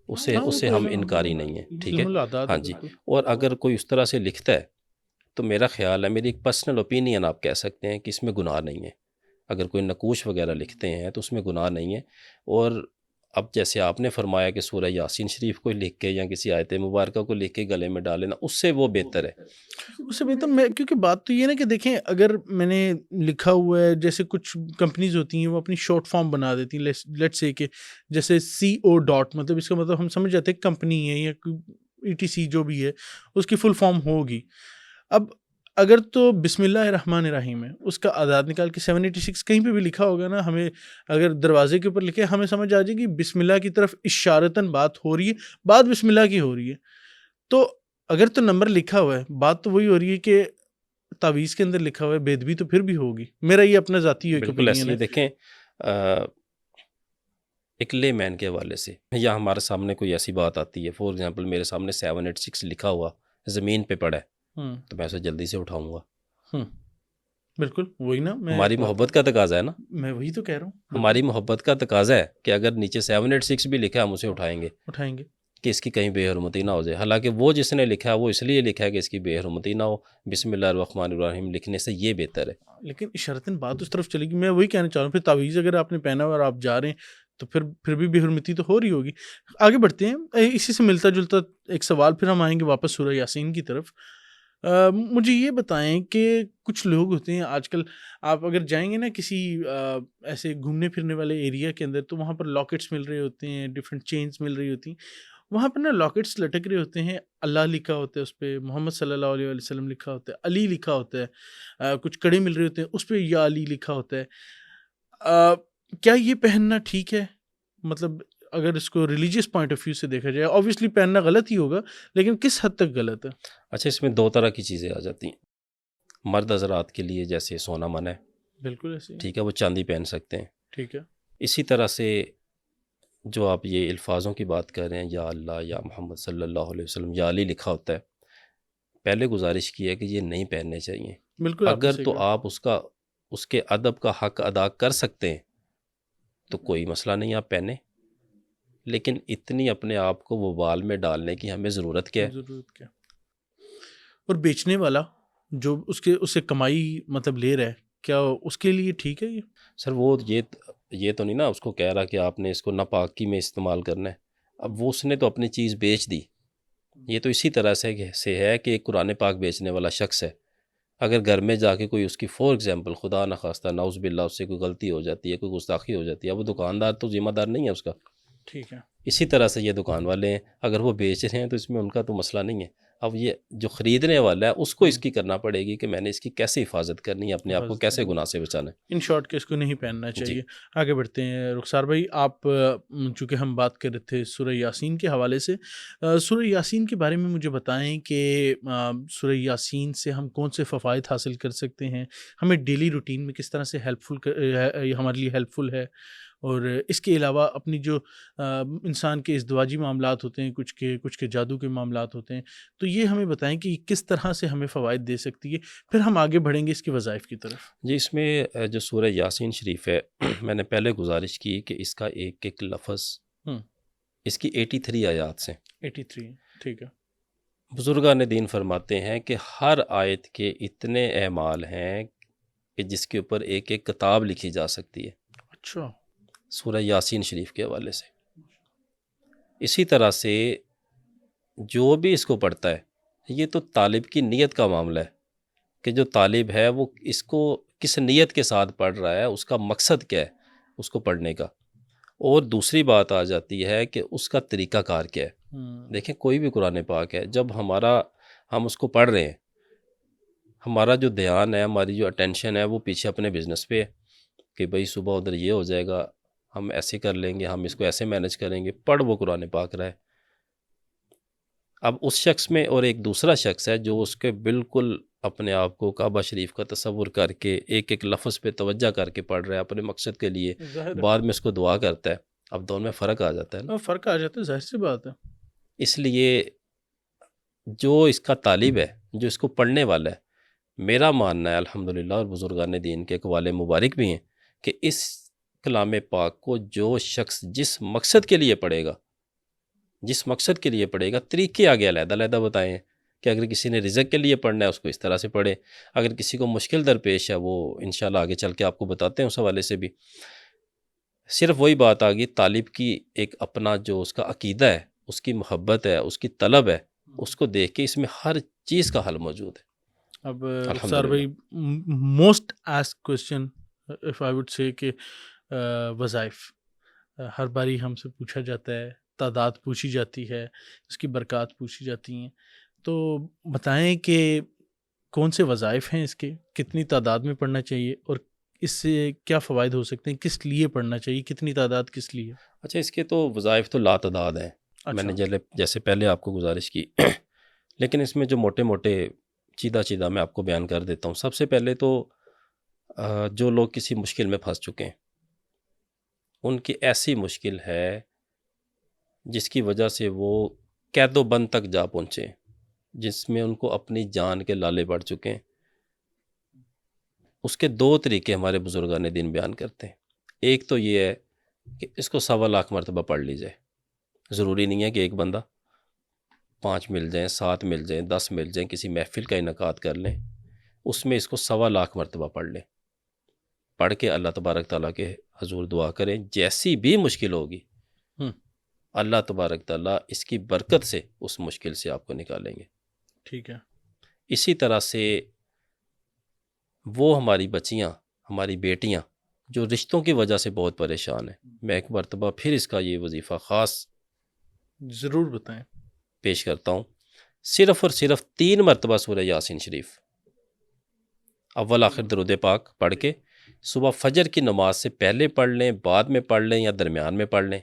اسے ہم انکاری نہیں ہیں، ٹھیک ہے، ہاں جی۔ اور اگر کوئی اس طرح سے لکھتا ہے تو میرا خیال ہے، میری ایک پرسنل اوپینین آپ کہہ سکتے ہیں کہ اس میں گناہ نہیں ہے۔ اگر کوئی نقوش وغیرہ لکھتے ہیں تو اس میں گناہ نہیں ہے، اور اب جیسے آپ نے فرمایا کہ سورہ یاسین شریف کو لکھ کے یا کسی آیت مبارکہ کو لکھ کے گلے میں ڈال لینا، اس سے وہ بہتر ہے، اس سے بہتر کیونکہ بات تو یہ نا کہ دیکھیں اگر میں نے لکھا ہوا ہے، جیسے کچھ کمپنیز ہوتی ہیں وہ اپنی شارٹ فارم بنا دیتی ہیں، لیٹ سے کہ جیسے CO ڈاٹ، مطلب اس کا مطلب ہم سمجھ جاتے ہیں کمپنی ہے یا ETC جو بھی ہے اس کی فل فارم ہوگی۔ اب اگر تو بسم اللہ الرحمن الرحیم ہے، اس کا اعداد نکال کے 786 کہیں پہ بھی لکھا ہوگا نا، ہمیں اگر دروازے کے اوپر لکھے ہمیں سمجھ آ جائے گی بسم اللہ کی طرف اشارتاً بات ہو رہی ہے، بات بسم اللہ کی ہو رہی ہے۔ تو اگر تو نمبر لکھا ہوا ہے، بات تو وہی ہو رہی ہے کہ تعویذ کے اندر لکھا ہوا ہے، بےدبی تو پھر بھی ہوگی۔ میرا یہ اپنا ذاتی ایک بالکل اوپینین ایسے ہے۔ دیکھیں ایک لے مین کے حوالے سے، یا ہمارے سامنے کوئی ایسی بات آتی ہے، فار ایگزامپل میرے سامنے 786 لکھا ہوا زمین پہ پڑا ہے، تو میں اسے جلدی سے اٹھاؤں گا، بالکل وہی نا، ہماری محبت کا تقاضا ہے نا، میں وہی تو کہہ رہا ہوں، ہماری محبت کا تقاضا ہے کہ اگر نیچے 786 بھی لکھا ہے ہم اسے اٹھائیں گے کہ اس کی کہیں بے حرمتی نہ ہو جائے، حالانکہ وہ جس نے لکھا ہے وہ اس لیے لکھا ہے کہ اس کی بے حرمتی نہ ہو، بسم اللہ الرحمن الرحیم لکھنے سے یہ بہتر ہے۔ لیکن اشارتاً بات اس طرف چلے گی، میں وہی کہنا چاہ رہا ہوں، پھر تعویذ اگر آپ نے پہنا ہوا اور آپ جا رہے ہیں تو پھر بھی بے حرمتی تو ہو رہی ہوگی۔ آگے بڑھتے ہیں، اسی سے ملتا جلتا ایک سوال پھر ہم آئیں گے واپس سورہ یاسین کی طرف۔ مجھے یہ بتائیں کہ کچھ لوگ ہوتے ہیں آج کل، آپ اگر جائیں گے نا کسی ایسے گھومنے پھرنے والے ایریا کے اندر، تو وہاں پر لاکٹس مل رہے ہوتے ہیں، ڈفرینٹ چینز مل رہی ہوتی ہیں. وہاں پہ نا لاکٹس لٹک رہے ہوتے ہیں، اللہ لکھا ہوتا ہے اس پہ، محمد صلی اللہ علیہ وسلم لکھا ہوتا ہے، علی لکھا ہوتا ہے. کچھ کڑے مل رہے ہوتے ہیں اس پہ یا علی لکھا ہوتا ہے. آ، کیا یہ پہننا ٹھیک ہے؟ مطلب اگر اس کو ریلیجیس پوائنٹ آف ویو سے دیکھا جائے، اوبویسلی پہننا غلط ہی ہوگا، لیکن کس حد تک غلط ہے؟ اچھا، اس میں دو طرح کی چیزیں آ جاتی ہیں. مرد حضرات کے لیے جیسے سونا منع ہے، بالکل ایسے ہی. ٹھیک ہے، وہ چاندی پہن سکتے ہیں. ٹھیک ہے. اسی طرح سے جو آپ یہ الفاظوں کی بات کر رہے ہیں، یا اللہ، یا محمد صلی اللہ علیہ وسلم، یا علی لکھا ہوتا ہے، پہلے گزارش کی ہے کہ یہ نہیں پہننے چاہیے. بالکل آپ نے اگر صحیح تو کہا. آپ اس کے ادب کا حق ادا کر سکتے ہیں تو کوئی مسئلہ نہیں، آپ پہنیں. لیکن اتنی اپنے آپ کو وبال میں ڈالنے کی ہمیں ضرورت کیا ہے؟ ضرورت کیا؟ اور بیچنے والا جو اس سے کمائی مطلب لے رہا ہے، کیا اس کے لیے ٹھیک ہے یہ؟ سر وہ یہ تو نہیں نا اس کو کہہ رہا کہ آپ نے اس کو ناپاکی میں استعمال کرنا ہے. اب وہ اس نے تو اپنی چیز بیچ دی. یہ تو اسی طرح سے ہے کہ ایک قرآن پاک بیچنے والا شخص ہے، اگر گھر میں جا کے کوئی اس کی فور ایگزامپل خدا نخواستہ نعوذ باللہ اس سے کوئی غلطی ہو جاتی ہے، کوئی گستاخی ہو جاتی ہے، اب وہ دکاندار تو ذمہ دار نہیں ہے اس کا. ٹھیک ہے. اسی طرح سے یہ دکان والے ہیں، اگر وہ بیچ رہے ہیں تو اس میں ان کا تو مسئلہ نہیں ہے. اب یہ جو خریدنے والا ہے اس کو اس کی کرنا پڑے گی کہ میں نے اس کی کیسے حفاظت کرنی ہے، اپنے آپ کو کیسے گناہ سے بچانا ہے. ان شارٹ کہ اس کو نہیں پہننا جی. چاہیے. آگے بڑھتے ہیں. رخسار بھائی، آپ چونکہ ہم بات کر رہے تھے سورہ یاسین کے حوالے سے، سورہ یاسین کے بارے میں مجھے بتائیں کہ سورہ یاسین سے ہم کون سے فوائد حاصل کر سکتے ہیں، ہمیں ڈیلی روٹین میں کس طرح سے ہمارے لیے ہیلپ فل ہے، اور اس کے علاوہ اپنی جو انسان کے ازدواجی معاملات ہوتے ہیں، کچھ کے جادو کے معاملات ہوتے ہیں، تو یہ ہمیں بتائیں کہ کس طرح سے ہمیں فوائد دے سکتی ہے، پھر ہم آگے بڑھیں گے اس کے وظائف کی طرف. جی، اس میں جو سورہ یاسین شریف ہے، میں نے پہلے گزارش کی کہ اس کا ایک ایک لفظ، اس کی 83 آیات سے 83. ٹھیک ہے. بزرگان دین فرماتے ہیں کہ ہر آیت کے اتنے اعمال ہیں کہ جس کے اوپر ایک ایک کتاب لکھی جا سکتی ہے. اچھا. سورہ یاسین شریف کے حوالے سے. اسی طرح سے جو بھی اس کو پڑھتا ہے، یہ تو طالب کی نیت کا معاملہ ہے کہ جو طالب ہے وہ اس کو کس نیت کے ساتھ پڑھ رہا ہے، اس کا مقصد کیا ہے اس کو پڑھنے کا. اور دوسری بات آ جاتی ہے کہ اس کا طریقہ کار کیا ہے. دیکھیں، کوئی بھی قرآن پاک ہے، جب ہم اس کو پڑھ رہے ہیں، ہمارا جو دھیان ہے، ہماری جو اٹینشن ہے، وہ پیچھے اپنے بزنس پہ ہے کہ بھئی صبح ادھر یہ ہو جائے گا، ہم ایسے کر لیں گے، ہم اس کو ایسے مینج کریں گے. پڑھ وہ قرآن پاک رہا ہے. اب اس شخص میں اور ایک دوسرا شخص ہے جو اس کے بالکل اپنے آپ کو کعبہ شریف کا تصور کر کے ایک ایک لفظ پہ توجہ کر کے پڑھ رہا ہے اپنے مقصد کے لیے، بعد میں اس کو دعا کرتا ہے. اب دونوں میں فرق آ جاتا ہے نا. فرق آ جاتا ہے، ظاہر سی بات ہے. اس لیے جو اس کا طالب ہے، جو اس کو پڑھنے والا ہے، میرا ماننا ہے الحمدللہ، اور بزرگان دین کے اقوال مبارک بھی ہیں، کہ اس کلام پاک کو جو شخص جس مقصد کے لیے پڑھے گا، طریقے آگے علیحدہ علیحدہ بتائیں کہ اگر کسی نے رزق کے لیے پڑھنا ہے اس کو اس طرح سے پڑھے، اگر کسی کو مشکل درپیش ہے وہ انشاءاللہ آگے چل کے آپ کو بتاتے ہیں اس حوالے سے بھی. صرف وہی بات آ گئی، طالب کی ایک اپنا جو اس کا عقیدہ ہے، اس کی محبت ہے، اس کی طلب ہے، اس کو دیکھ کے اس میں ہر چیز کا حل موجود ہے. اب رخسار بھائی، most ask question if I would say کہ وظائف ہر باری ہم سے پوچھا جاتا ہے، تعداد پوچھی جاتی ہے، اس کی برکات پوچھی جاتی ہیں، تو بتائیں کہ کون سے وظائف ہیں اس کے، کتنی تعداد میں پڑھنا چاہیے، اور اس سے کیا فوائد ہو سکتے ہیں، کس لیے پڑھنا چاہیے، کتنی تعداد کس لیے؟ اچھا، اس کے تو وظائف تو لاتعداد ہیں. میں نے جیسے پہلے آپ کو گزارش کی لیکن اس میں جو موٹے موٹے چیدہ میں آپ کو بیان کر دیتا ہوں. سب سے پہلے تو جو لوگ کسی مشکل میں پھنس چکے ہیں، ان کی ایسی مشکل ہے جس کی وجہ سے وہ قید و بند تک جا پہنچے، جس میں ان کو اپنی جان کے لالے پڑ چکے ہیں. اس کے دو طریقے ہمارے بزرگان دین بیان کرتے ہیں. ایک تو یہ ہے کہ اس کو 1.25 لاکھ مرتبہ پڑھ لی جائے. ضروری نہیں ہے کہ ایک بندہ 5 مل جائیں، 7 مل جائیں، 10 مل جائیں، کسی محفل کا انعقاد کر لیں، اس میں اس کو 1.25 لاکھ مرتبہ پڑھ لیں. پڑھ کے اللہ تبارک تعالیٰ کے حضور دعا کریں، جیسی بھی مشکل ہوگی اللہ تبارک تعالیٰ اس کی برکت سے اس مشکل سے آپ کو نکالیں گے. ٹھیک ہے. اسی طرح سے وہ ہماری بچیاں، ہماری بیٹیاں جو رشتوں کی وجہ سے بہت پریشان ہیں، میں ایک مرتبہ پھر اس کا یہ وظیفہ خاص ضرور بتائیں. پیش کرتا ہوں. صرف اور صرف 3 مرتبہ سورہ یاسین شریف اول آخر درود پاک پڑھ کے صبح فجر کی نماز سے پہلے پڑھ لیں، بعد میں پڑھ لیں یا درمیان میں پڑھ لیں،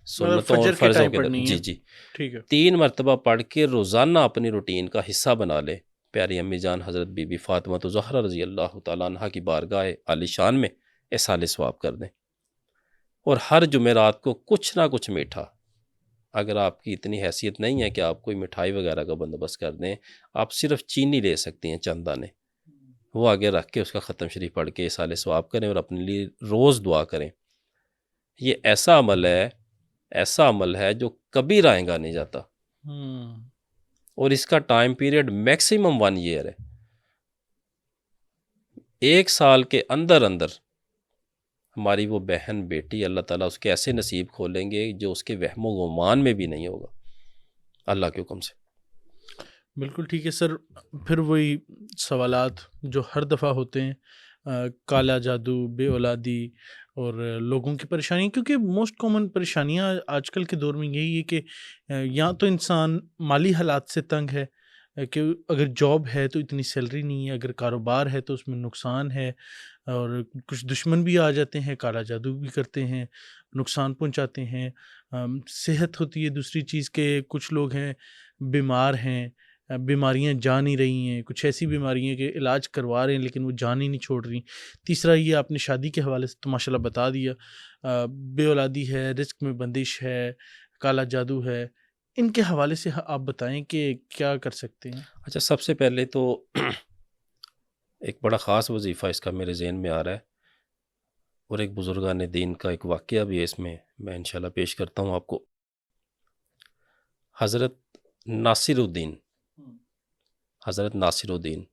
سنتوں اور فجر کے فرضوں ٹائم کے پڑھنی ہے. جی جی ٹھیک ہے. 3 مرتبہ پڑھ کے روزانہ اپنی روٹین کا حصہ بنا لیں. پیاری امی جان حضرت بی بی فاطمہ زہرا رضی اللہ تعالیٰ عنہ کی بارگاہ عالی شان میں احصال ثواب کر دیں. اور ہر جمعرات کو کچھ نہ کچھ میٹھا، اگر آپ کی اتنی حیثیت نہیں ہے کہ آپ کوئی مٹھائی وغیرہ کا بندوبست کر دیں، آپ صرف چینی لے سکتی ہیں چند دانے، وہ آگے رکھ کے اس کا ختم شریف پڑھ کے احصال ثواب کریں اور اپنے لیے روز دعا کریں. یہ ایسا عمل ہے جو کبھی رائے گا نہیں جاتا، اور اس کا ٹائم پیریڈ میکسیمم 1 ایئر ہے. 1 سال کے اندر ہماری وہ بہن بیٹی اللہ تعالیٰ اس کے ایسے نصیب کھولیں گے جو اس کے وہم و گمان میں بھی نہیں ہوگا، اللہ کے حکم سے. بالکل ٹھیک ہے سر. پھر وہی سوالات جو ہر دفعہ ہوتے ہیں، کالا جادو، بے اولادی اور لوگوں کی پریشانی، کیونکہ موسٹ کامن پریشانیاں آج کل کے دور میں یہی ہے کہ یا تو انسان مالی حالات سے تنگ ہے کہ اگر جاب ہے تو اتنی سیلری نہیں ہے، اگر کاروبار ہے تو اس میں نقصان ہے، اور کچھ دشمن بھی آ جاتے ہیں، کالا جادو بھی کرتے ہیں، نقصان پہنچاتے ہیں. صحت ہوتی ہے دوسری چیز کہ کچھ لوگ ہیں بیمار ہیں، بیماریاں جا نہیں رہی ہیں، کچھ ایسی بیماریاں ہیں کہ علاج کروا رہے ہیں لیکن وہ جان ہی نہیں چھوڑ رہی. تیسرا یہ آپ نے شادی کے حوالے سے تو ماشاء اللہ بتا دیا. بے اولادی ہے، رزق میں بندش ہے، کالا جادو ہے. ان کے حوالے سے آپ بتائیں کہ کیا کر سکتے ہیں؟ اچھا، سب سے پہلے تو ایک بڑا خاص وظیفہ اس کا میرے ذہن میں آ رہا ہے، اور ایک بزرگان دین کا ایک واقعہ بھی ہے اس میں انشاءاللہ پیش کرتا ہوں آپ کو. حضرت ناصر الدین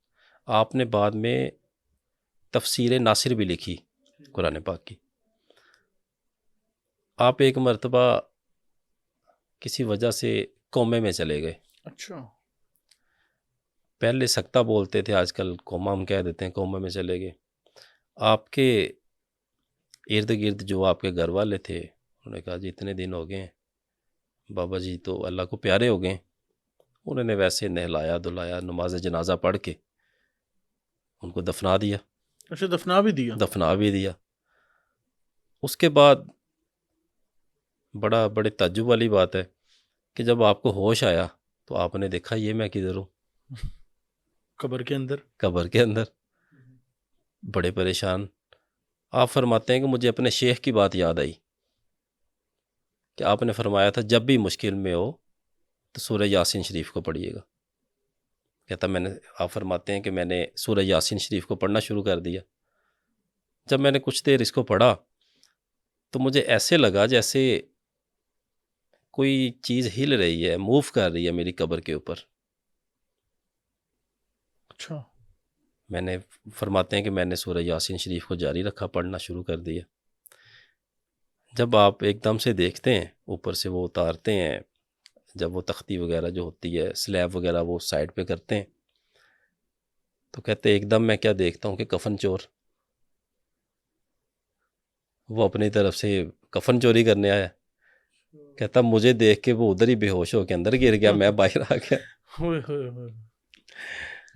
آپ نے بعد میں تفسیر ناصر بھی لکھی قرآن پاک کی. آپ ایک مرتبہ کسی وجہ سے کومے میں چلے گئے. اچھا. پہلے سکتہ بولتے تھے، آج کل کوما ہم کہہ دیتے ہیں، کومے میں چلے گئے. آپ کے ارد گرد جو آپ کے گھر والے تھے انہوں نے کہا جی اتنے دن ہو گئے ہیں، بابا جی تو اللہ کو پیارے ہو گئے. انہوں نے ویسے نہلایا دھلایا، نماز جنازہ پڑھ کے ان کو دفنا دیا. اچھا، دفنا بھی دیا. اس کے بعد بڑے تعجب والی بات ہے کہ جب آپ کو ہوش آیا تو آپ نے دیکھا یہ میں کدھر ہوں؟ قبر کے اندر. بڑے پریشان. آپ فرماتے ہیں کہ مجھے اپنے شیخ کی بات یاد آئی کہ آپ نے فرمایا تھا جب بھی مشکل میں ہو تو سورہ یاسین شریف کو پڑھیے گا. آپ فرماتے ہیں کہ میں نے سورہ یاسین شریف کو پڑھنا شروع کر دیا. جب میں نے کچھ دیر اس کو پڑھا تو مجھے ایسے لگا جیسے کوئی چیز ہل رہی ہے، موو کر رہی ہے میری قبر کے اوپر. اچھا. میں نے فرماتے ہیں کہ میں نے سورہ یاسین شریف کو جاری رکھا، پڑھنا شروع کر دیا. جب آپ ایک دم سے دیکھتے ہیں اوپر سے وہ اتارتے ہیں، جب وہ تختی وغیرہ جو ہوتی ہے سلیب وغیرہ وہ سائڈ پہ کرتے ہیں تو کہتے ہیں ایک دم میں کیا دیکھتا ہوں کہ کفن چور، وہ اپنی طرف سے کفن چوری کرنے آیا. کہتا مجھے دیکھ کے وہ ادھر ہی بے ہوش ہو کے اندر گر گیا، میں باہر آ گیا.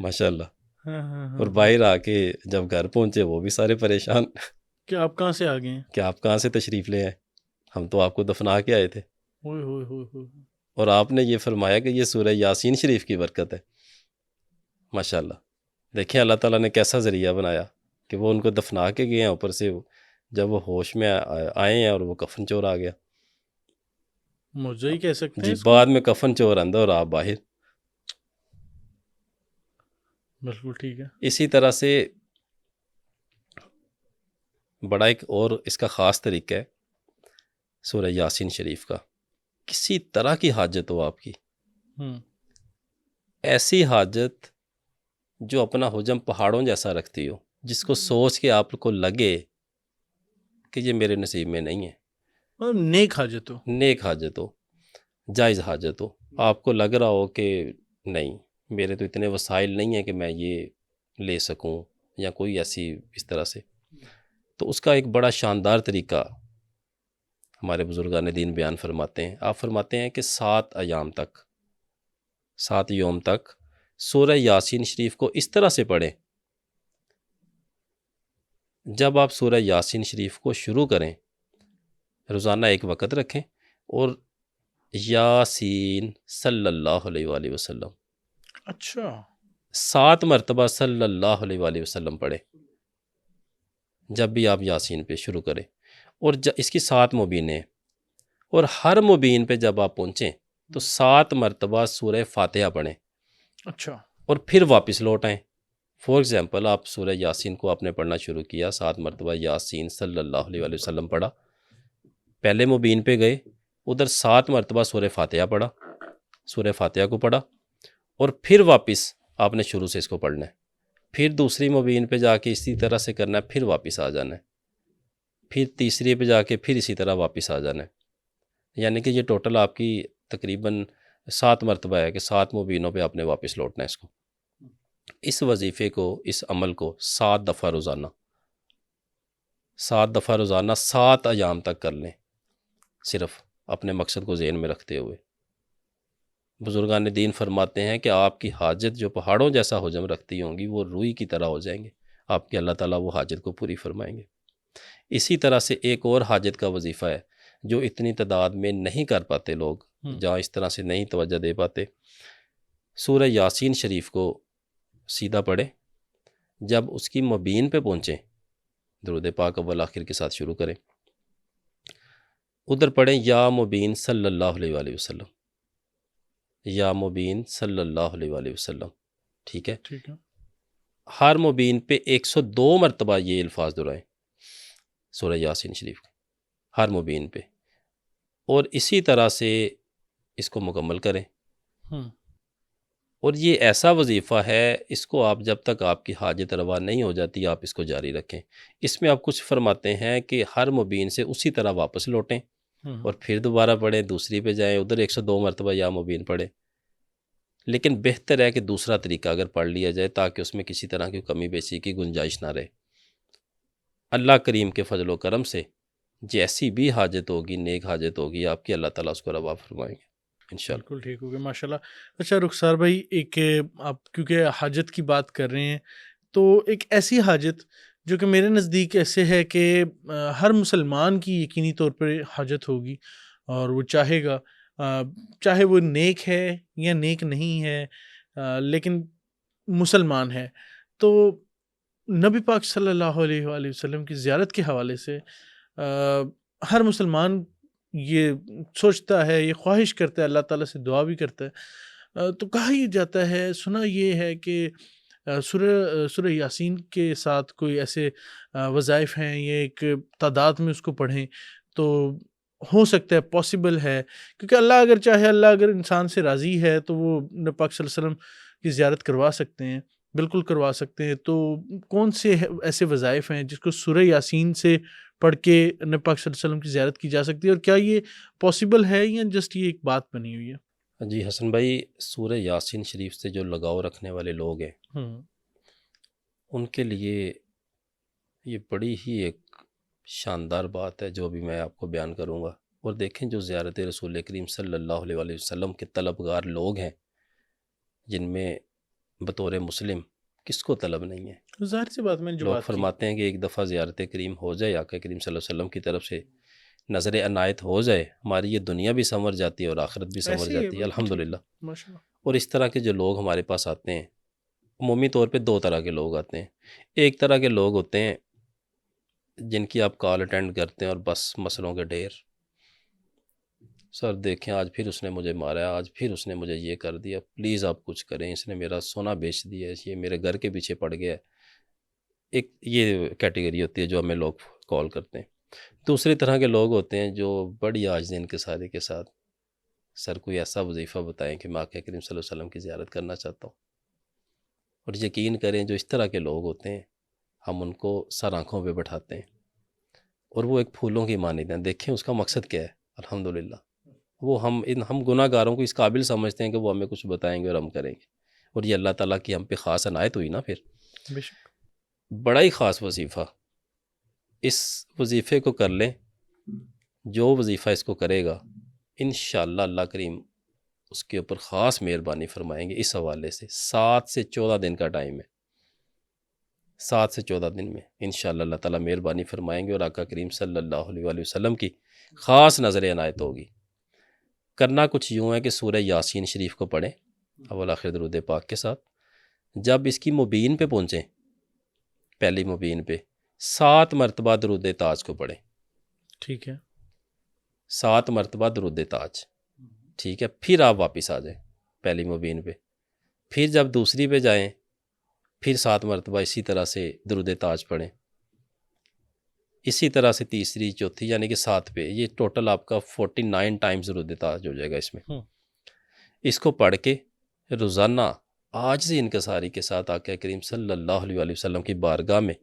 ماشاء اللہ. اور باہر آ کے جب گھر پہنچے وہ بھی سارے پریشان کہ آپ کہاں سے آ گئے ہیں، کہ آپ کہاں سے تشریف لے آئے، ہم تو آپ کو دفنا کے آئے تھے. اور آپ نے یہ فرمایا کہ یہ سورہ یاسین شریف کی برکت ہے. ماشاء اللہ. دیکھیں اللہ تعالیٰ نے کیسا ذریعہ بنایا کہ وہ ان کو دفنا کے گئے ہیں، اوپر سے جب وہ ہوش میں آئے ہیں اور وہ کفن چور آ گیا. معجزہ ہی کہہ سکتے ہیں جی، بعد میں کفن چور اندر اور آپ باہر. بالکل ٹھیک ہے. اسی طرح سے بڑا ایک اور اس کا خاص طریقہ ہے سورہ یاسین شریف کا. کسی طرح کی حاجت ہو آپ کی، ایسی حاجت جو اپنا حجم پہاڑوں جیسا رکھتی ہو، جس کو سوچ کے آپ کو لگے کہ یہ میرے نصیب میں نہیں ہے، نیک حاجت ہو، جائز حاجت ہو، آپ کو لگ رہا ہو کہ نہیں میرے تو اتنے وسائل نہیں ہیں کہ میں یہ لے سکوں یا کوئی ایسی اس طرح سے. تو اس کا ایک بڑا شاندار طریقہ ہمارے بزرگان دین بیان فرماتے ہیں. آپ فرماتے ہیں کہ 7 ایام تک 7 یوم تک سورہ یاسین شریف کو اس طرح سے پڑھیں. جب آپ سورہ یاسین شریف کو شروع کریں روزانہ ایک وقت رکھیں اور یاسین صلی اللہ علیہ وآلہ وسلم اچھا 7 مرتبہ صلی اللہ علیہ وآلہ وسلم پڑھیں جب بھی آپ یاسین پہ شروع کریں. اور اس کی 7 مبینیں اور ہر مبین پہ جب آپ پہنچیں تو 7 مرتبہ سورہ فاتحہ پڑھیں اچھا اور پھر واپس لوٹ آئیں. فار ایگزامپل آپ سورہ یاسین کو آپ نے پڑھنا شروع کیا، 7 مرتبہ یاسین صلی اللہ علیہ وآلہ وسلم پڑھا، پہلے مبین پہ گئے، ادھر 7 مرتبہ سورہ فاتحہ پڑھا، سورہ فاتحہ کو پڑھا اور پھر واپس آپ نے شروع سے اس کو پڑھنا ہے. پھر دوسری مبین پہ جا کے اسی طرح سے کرنا ہے، پھر واپس آ جانا ہے، پھر تیسری پہ جا کے پھر اسی طرح واپس آ جانا ہے. یعنی کہ یہ ٹوٹل آپ کی تقریباً 7 مرتبہ ہے کہ 7 مبینوں پہ آپ نے واپس لوٹنا ہے اس کو. اس وظیفے کو، اس عمل کو 7 دفعہ روزانہ 7 دفعہ روزانہ 7 ایام تک کر لیں، صرف اپنے مقصد کو ذہن میں رکھتے ہوئے. بزرگان دین فرماتے ہیں کہ آپ کی حاجت جو پہاڑوں جیسا حجم رکھتی ہوں گی وہ روئی کی طرح ہو جائیں گے. آپ کے اللہ تعالیٰ وہ حاجت کو پوری فرمائیں گے. اسی طرح سے ایک اور حاجت کا وظیفہ ہے جو اتنی تعداد میں نہیں کر پاتے لوگ، جہاں اس طرح سے نہیں توجہ دے پاتے. سورہ یاسین شریف کو سیدھا پڑھیں، جب اس کی مبین پہ پہنچیں درود پاک اول آخر کے ساتھ شروع کریں، ادھر پڑھیں یا مبین صلی اللہ علیہ وآلہ وسلم، یا مبین صلی اللہ علیہ وآلہ وسلم. ٹھیک ہے، ٹھیک ہے. ہر مبین پہ 102 مرتبہ یہ الفاظ دہرائیں سورہ یاسین شریف کے، ہر مبین پہ، اور اسی طرح سے اس کو مکمل کریں. اور یہ ایسا وظیفہ ہے، اس کو آپ جب تک آپ کی حاجت روا نہیں ہو جاتی آپ اس کو جاری رکھیں. اس میں آپ کچھ فرماتے ہیں کہ ہر مبین سے اسی طرح واپس لوٹیں اور پھر دوبارہ پڑھیں، دوسری پہ جائیں، ادھر 102 مرتبہ یا مبین پڑھیں. لیکن بہتر ہے کہ دوسرا طریقہ اگر پڑھ لیا جائے تاکہ اس میں کسی طرح کی کمی بیشی کی گنجائش نہ رہے. اللہ کریم کے فضل و کرم سے جیسی بھی حاجت ہوگی، نیک حاجت ہوگی، آپ کی اللہ تعالیٰ اس کو روا فرمائیں گے انشاءاللہ. بالکل ٹھیک ہو گیا، ماشاء اللہ. اچھا رخسار بھائی، ایک آپ کیونکہ حاجت کی بات کر رہے ہیں تو ایک ایسی حاجت جو کہ میرے نزدیک ایسے ہے کہ ہر مسلمان کی یقینی طور پر حاجت ہوگی اور وہ چاہے گا، چاہے وہ نیک ہے یا نیک نہیں ہے، لیکن مسلمان ہے. تو نبی پاک صلی اللہ علیہ وآلہ وسلم کی زیارت کے حوالے سے ہر مسلمان یہ سوچتا ہے، یہ خواہش کرتا ہے، اللہ تعالیٰ سے دعا بھی کرتا ہے. تو کہا یہ جاتا ہے، سنا یہ ہے کہ سورہ یاسین کے ساتھ کوئی ایسے وظائف ہیں، یہ ایک تعداد میں اس کو پڑھیں تو ہو سکتا ہے، پاسبل ہے، کیونکہ اللہ اگر چاہے، اللہ اگر انسان سے راضی ہے تو وہ نبی پاک صلی اللہ علیہ وسلم کی زیارت کروا سکتے ہیں، بالکل کروا سکتے ہیں. تو کون سے ایسے وظائف ہیں جس کو سورہ یاسین سے پڑھ کے نبی پاک صلی اللہ علیہ وسلم کی زیارت کی جا سکتی ہے، اور کیا یہ پاسبل ہے یا جسٹ یہ ایک بات بنی ہوئی ہے؟ جی حسن بھائی، سورہ یاسین شریف سے جو لگاؤ رکھنے والے لوگ ہیں ان کے لیے یہ بڑی ہی ایک شاندار بات ہے جو ابھی میں آپ کو بیان کروں گا. اور دیکھیں جو زیارت رسول کریم صلی اللہ علیہ وآلہ وسلم کے طلبگار لوگ ہیں، جن میں بطور مسلم کس کو طلب نہیں ہے. ظاہر سی بات، میں جو لوگ بات کی فرماتے ہیں کہ ایک دفعہ زیارت کریم ہو جائے، آقا کریم صلی اللہ علیہ وسلم کی طرف سے نظر عنایت ہو جائے، ہماری یہ دنیا بھی سنور جاتی ہے اور آخرت بھی سنور ایسے ہی ہے، جاتی ہے بالکل ٹھیک، الحمدللہ. ماشاء اللہ. اور اس طرح کے جو لوگ ہمارے پاس آتے ہیں، عمومی طور پہ 2 طرح کے لوگ آتے ہیں. ایک طرح کے لوگ ہوتے ہیں جن کی آپ کال اٹینڈ کرتے ہیں اور بس مسئلوں کے ڈھیر، سر دیکھیں آج پھر اس نے مجھے مارا، آج پھر اس نے مجھے یہ کر دیا، پلیز آپ کچھ کریں، اس نے میرا سونا بیچ دیا ہے، یہ میرے گھر کے پیچھے پڑ گیا ہے. ایک یہ کیٹیگری ہوتی ہے جو ہمیں لوگ کال کرتے ہیں. دوسری طرح کے لوگ ہوتے ہیں جو بڑی عاجزی انکساری کے ساتھ، سر کوئی ایسا وظیفہ بتائیں کہ میں آقا کریم صلی اللہ علیہ وسلم کی زیارت کرنا چاہتا ہوں. اور یقین کریں جو اس طرح کے لوگ ہوتے ہیں ہم ان کو سر آنکھوں پہ بٹھاتے ہیں اور وہ ایک پھولوں کی مانند ہیں. دیکھیں اس کا مقصد کیا ہے، الحمدللہ وہ ہم گناہ گاروں کو اس قابل سمجھتے ہیں کہ وہ ہمیں کچھ بتائیں گے اور ہم کریں گے. اور یہ اللہ تعالیٰ کی ہم پہ خاص عنایت ہوئی نا. پھر بے شک. بڑا ہی خاص وظیفہ. اس وظیفے کو کر لیں. جو وظیفہ اس کو کرے گا انشاءاللہ اللہ کریم اس کے اوپر خاص مہربانی فرمائیں گے. اس حوالے سے 7 سے 14 دن کا ٹائم ہے. 7 سے 14 دن میں انشاءاللہ اللہ تعالیٰ مہربانی فرمائیں گے اور آقا کریم صلی اللہ علیہ وآلہ وسلم کی خاص نظر عنایت ہوگی. کرنا کچھ یوں ہے کہ سورہ یاسین شریف کو پڑھیں اول آخر درود پاک کے ساتھ. جب اس کی مبین پہ پہنچیں، پہلی مبین پہ 7 مرتبہ درود تاج کو پڑھیں. ٹھیک ہے. 7 مرتبہ درود تاج. ٹھیک ہے. پھر آپ واپس آ جائیں پہلی مبین پہ. پھر جب دوسری پہ جائیں پھر 7 مرتبہ اسی طرح سے درود تاج پڑھیں. اسی طرح سے تیسری چوتھی یعنی کہ 7 پہ. یہ ٹوٹل آپ کا 49 ٹائمز درود تاج ہو جائے گا اس میں. اس کو پڑھ کے روزانہ عاجزی انکساری کے ساتھ آقا کریم صلی اللہ علیہ وآلہ وسلم کی بارگاہ میں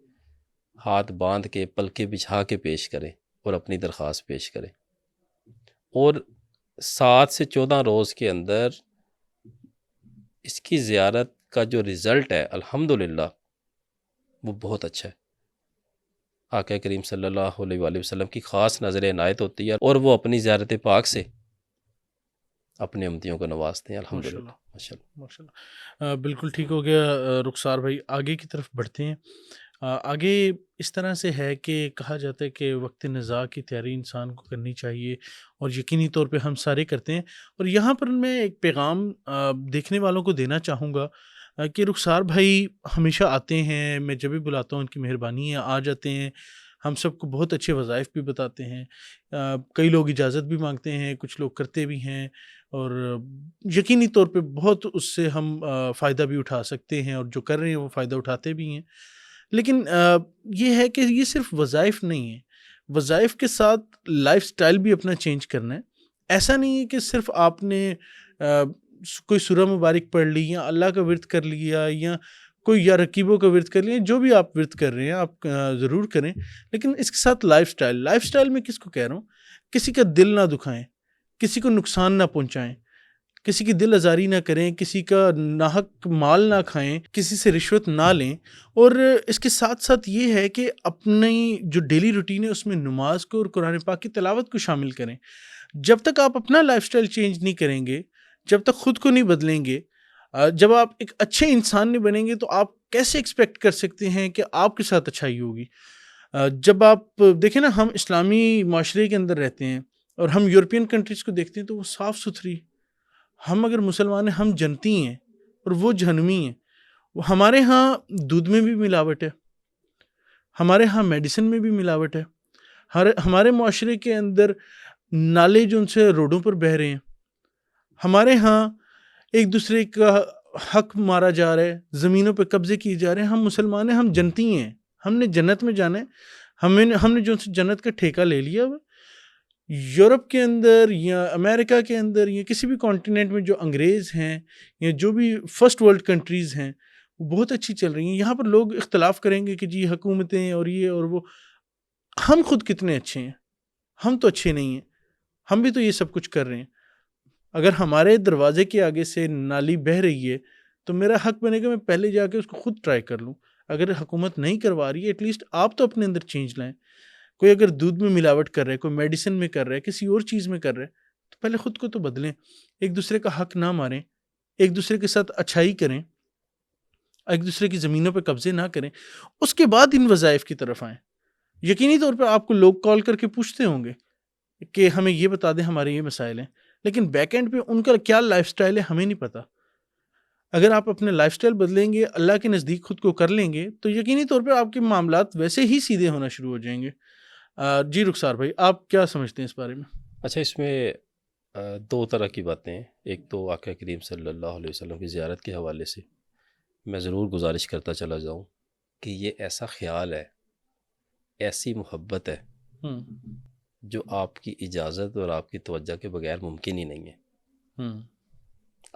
ہاتھ باندھ کے پلکیں بچھا کے پیش کریں اور اپنی درخواست پیش کریں. اور 7 سے 14 روز کے اندر اس کی زیارت کا جو رزلٹ ہے الحمدللہ وہ بہت اچھا ہے. آقا کریم صلی اللہ علیہ وآلہ وسلم کی خاص نظر عنایت ہوتی ہے اور وہ اپنی زیارت پاک سے اپنے امتیوں کو نوازتے ہیں الحمدللہ. ماشاءاللہ. بالکل ٹھیک ہو گیا رخسار بھائی. آگے کی طرف بڑھتے ہیں. آگے اس طرح سے ہے کہ کہا جاتا ہے کہ وقت نزاع کی تیاری انسان کو کرنی چاہیے اور یقینی طور پہ ہم سارے کرتے ہیں. اور یہاں پر میں ایک پیغام دیکھنے والوں کو دینا چاہوں گا کہ رخسار بھائی ہمیشہ آتے ہیں، میں جب بھی بلاتا ہوں ان کی مہربانی ہے، آ جاتے ہیں، ہم سب کو بہت اچھے وظائف بھی بتاتے ہیں. کئی لوگ اجازت بھی مانگتے ہیں، کچھ لوگ کرتے بھی ہیں اور یقینی طور پہ بہت اس سے ہم فائدہ بھی اٹھا سکتے ہیں اور جو کر رہے ہیں وہ فائدہ اٹھاتے بھی ہیں. لیکن یہ ہے کہ یہ صرف وظائف نہیں ہے، وظائف کے ساتھ لائف سٹائل بھی اپنا چینج کرنا ہے. ایسا نہیں ہے کہ صرف آپ نے کوئی سورہ مبارک پڑھ لی یا اللہ کا ورد کر لیا یا کوئی یا رکیبوں کا ورد کر لیا. جو بھی آپ ورد کر رہے ہیں آپ ضرور کریں، لیکن اس کے ساتھ لائف سٹائل میں کس کو کہہ رہا ہوں، کسی کا دل نہ دکھائیں، کسی کو نقصان نہ پہنچائیں، کسی کی دل آزاری نہ کریں، کسی کا ناحق مال نہ کھائیں، کسی سے رشوت نہ لیں. اور اس کے ساتھ ساتھ یہ ہے کہ اپنی جو ڈیلی روٹین ہے اس میں نماز کو اور قرآن پاک کی تلاوت کو شامل کریں. جب تک آپ اپنا لائف سٹائل چینج نہیں کریں گے، جب تک خود کو نہیں بدلیں گے، جب آپ ایک اچھے انسان نہیں بنیں گے تو آپ کیسے ایکسپیکٹ کر سکتے ہیں کہ آپ کے ساتھ اچھائی ہوگی. جب آپ دیکھیں نا، ہم اسلامی معاشرے کے اندر رہتے ہیں اور ہم یورپین کنٹریز کو دیکھتے ہیں تو وہ صاف ستھری. ہم اگر مسلمان ہیں ہم جنتی ہیں اور وہ جہنمی ہیں. ہمارے ہاں دودھ میں بھی ملاوٹ ہے، ہمارے ہاں میڈیسن میں بھی ملاوٹ ہے. ہمارے معاشرے کے اندر نالے جو ان سے روڈوں پر بہہ رہے ہیں، ہمارے ہاں ایک دوسرے کا حق مارا جا رہا ہے، زمینوں پہ قبضے کیے جا رہے ہیں. ہم مسلمان ہیں، ہم جنتی ہیں، ہم نے جنت میں جانا ہے. ہم نے جو جنت کا ٹھیکہ لے لیا. یورپ کے اندر یا امریکہ کے اندر یا کسی بھی کانٹیننٹ میں جو انگریز ہیں یا جو بھی فرسٹ ورلڈ کنٹریز ہیں وہ بہت اچھی چل رہی ہیں. یہاں پر لوگ اختلاف کریں گے کہ جی حکومتیں اور یہ اور وہ. ہم خود کتنے اچھے ہیں؟ ہم تو اچھے نہیں ہیں. ہم بھی تو یہ سب کچھ کر رہے ہیں. اگر ہمارے دروازے کے آگے سے نالی بہہ رہی ہے تو میرا حق بنے گا میں پہلے جا کے اس کو خود ٹرائی کر لوں. اگر حکومت نہیں کروا رہی ہے ایٹ لیسٹ آپ تو اپنے اندر چینج لائیں. کوئی اگر دودھ میں ملاوٹ کر رہا ہے، کوئی میڈیسن میں کر رہا ہے، کسی اور چیز میں کر رہا ہے تو پہلے خود کو تو بدلیں. ایک دوسرے کا حق نہ ماریں، ایک دوسرے کے ساتھ اچھائی کریں، ایک دوسرے کی زمینوں پہ قبضے نہ کریں. اس کے بعد ان وظائف کی طرف آئیں. یقینی طور پہ آپ کو لوگ کال کر کے پوچھتے ہوں گے کہ ہمیں یہ بتا دیں، ہمارے یہ مسائل ہیں، لیکن بیک اینڈ پہ ان کا کیا لائف سٹائل ہے ہمیں نہیں پتہ. اگر آپ اپنے لائف سٹائل بدلیں گے، اللہ کے نزدیک خود کو کر لیں گے تو یقینی طور پہ آپ کے معاملات ویسے ہی سیدھے ہونا شروع ہو جائیں گے. جی رخسار بھائی، آپ کیا سمجھتے ہیں اس بارے میں؟ اچھا، اس میں 2 طرح کی باتیں ہیں. ایک تو آقا کریم صلی اللہ علیہ وسلم کی زیارت کے حوالے سے میں ضرور گزارش کرتا چلا جاؤں کہ یہ ایسا خیال ہے، ایسی محبت ہے جو آپ کی اجازت اور آپ کی توجہ کے بغیر ممکن ہی نہیں ہے.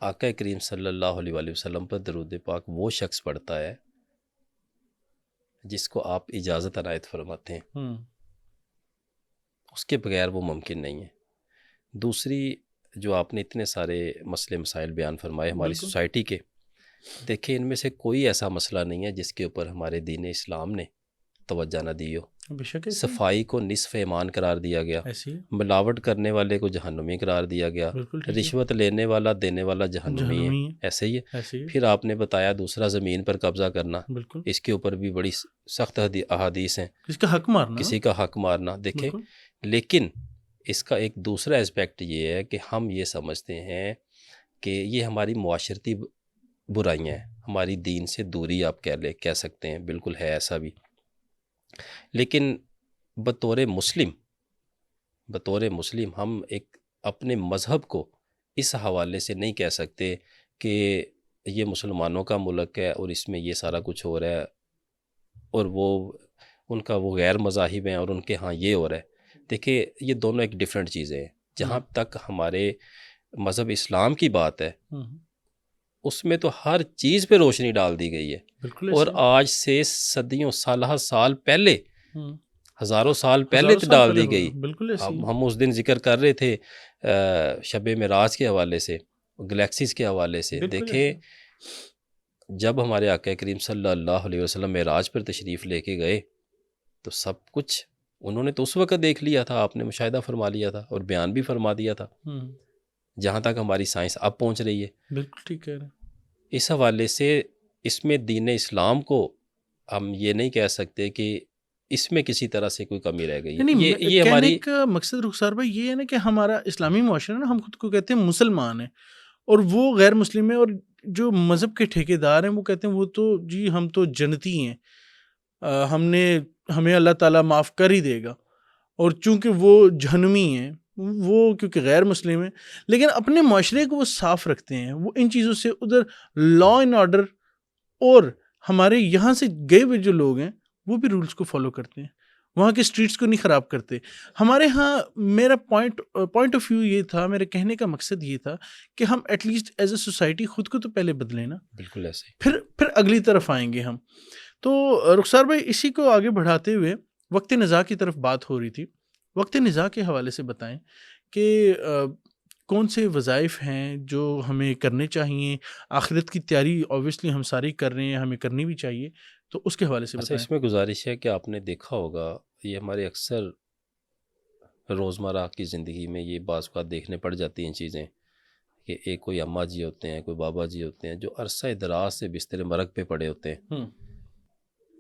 آقا کریم صلی اللہ علیہ وآلہ وسلم پر درود پاک وہ شخص پڑھتا ہے جس کو آپ اجازت عنایت فرماتے ہیں، اس کے بغیر وہ ممکن نہیں ہے. دوسری جو آپ نے اتنے سارے مسئلے مسائل بیان فرمائے ہماری سوسائٹی کے، دیکھیں ان میں سے کوئی ایسا مسئلہ نہیں ہے جس کے اوپر ہمارے دین اسلام نے توجہ نہ دی ہو. بے شک صفائی کو نصف ایمان قرار دیا گیا، ایسی ملاوٹ کرنے والے کو جہنمی قرار دیا گیا، بالکل ٹھیک ہے، رشوت لینے والا دینے والا جہنمی ہے. جہنمی ہے ایسے ہی ہے. ایسی ہے پھر آپ نے بتایا دوسرا زمین پر قبضہ کرنا، بالکل، اس کے اوپر بھی بڑی سخت احادیث ہیں. اس کا حق مارنا کسی کا حق مارنا دیکھیں. بالکل لیکن اس کا ایک دوسرا اسپیکٹ یہ ہے کہ ہم یہ سمجھتے ہیں کہ یہ ہماری معاشرتی برائیاں ہیں، ہماری دین سے دوری آپ کہہ سکتے ہیں. بالکل ہے ایسا بھی. لیکن بطور مسلم ہم ایک اپنے مذہب کو اس حوالے سے نہیں کہہ سکتے کہ یہ مسلمانوں کا ملک ہے اور اس میں یہ سارا کچھ ہو رہا ہے اور ان کا وہ غیر مذاہب ہیں اور ان کے ہاں یہ ہو رہا ہے. دیکھیں یہ دونوں ایک ڈیفرنٹ چیزیں ہیں. جہاں تک ہمارے مذہب اسلام کی بات ہے اس میں تو ہر چیز پہ روشنی ڈال دی گئی ہے. بالکل اور آج سے صدیوں سال پہلے ہزاروں سال پہلے تو ڈال دی گئی. بالکل ہم اس دن ذکر کر رہے تھے شب معراج کے حوالے سے، گلیکسیز کے حوالے سے. دیکھیں جب ہمارے آقا کریم صلی اللہ علیہ وسلم معراج پر تشریف لے کے گئے تو سب کچھ انہوں نے تو اس وقت دیکھ لیا تھا، آپ نے مشاہدہ فرما لیا تھا اور بیان بھی فرما دیا تھا. جہاں تک ہماری سائنس اب پہنچ رہی ہے، بالکل ٹھیک کہہ رہے ہیں. اس حوالے سے اس میں دین اسلام کو ہم یہ نہیں کہہ سکتے کہ اس میں کسی طرح سے کوئی کمی رہ گئی ہے. یہ ہماری کا مقصد رخسار بھائی یہ ہے نا کہ ہمارا اسلامی معاشرہ نا، ہم خود کو کہتے ہیں مسلمان ہیں اور وہ غیر مسلم ہیں، اور جو مذہب کے ٹھیکیدار ہیں وہ کہتے ہیں وہ تو جی ہم تو جنتی ہیں، ہمیں اللہ تعالیٰ معاف کر ہی دے گا. اور چونکہ وہ جہنمی ہیں، وہ کیونکہ غیر مسلم ہیں، لیکن اپنے معاشرے کو وہ صاف رکھتے ہیں. وہ ان چیزوں سے ادھر لا اینڈ آرڈر اور ہمارے یہاں سے گئے ہوئے جو لوگ ہیں وہ بھی رولز کو فالو کرتے ہیں، وہاں کے اسٹریٹس کو نہیں خراب کرتے. ہمارے ہاں میرا پوائنٹ آف ویو یہ تھا، میرے کہنے کا مقصد یہ تھا کہ ہم at least as a society خود کو تو پہلے بدلیں نا، بالکل ایسے پھر اگلی طرف آئیں گے ہم. تو رخسار بھائی اسی کو آگے بڑھاتے ہوئے وقت نزاع کی طرف بات ہو رہی تھی. وقت نزاع کے حوالے سے بتائیں کہ کون سے وظائف ہیں جو ہمیں کرنے چاہیے. آخرت کی تیاری اوبویسلی ہم ساری کر رہے ہیں، ہمیں کرنی بھی چاہیے، تو اس کے حوالے سے بتائیں. اس میں گزارش ہے کہ آپ نے دیکھا ہوگا یہ ہمارے اکثر روزمرہ کی زندگی میں یہ بعض اوقات دیکھنے پڑ جاتی ہیں چیزیں کہ ایک کوئی اماں جی ہوتے ہیں، کوئی بابا جی ہوتے ہیں جو عرصہ دراز سے بستر مرگ پہ پڑے ہوتے ہیں،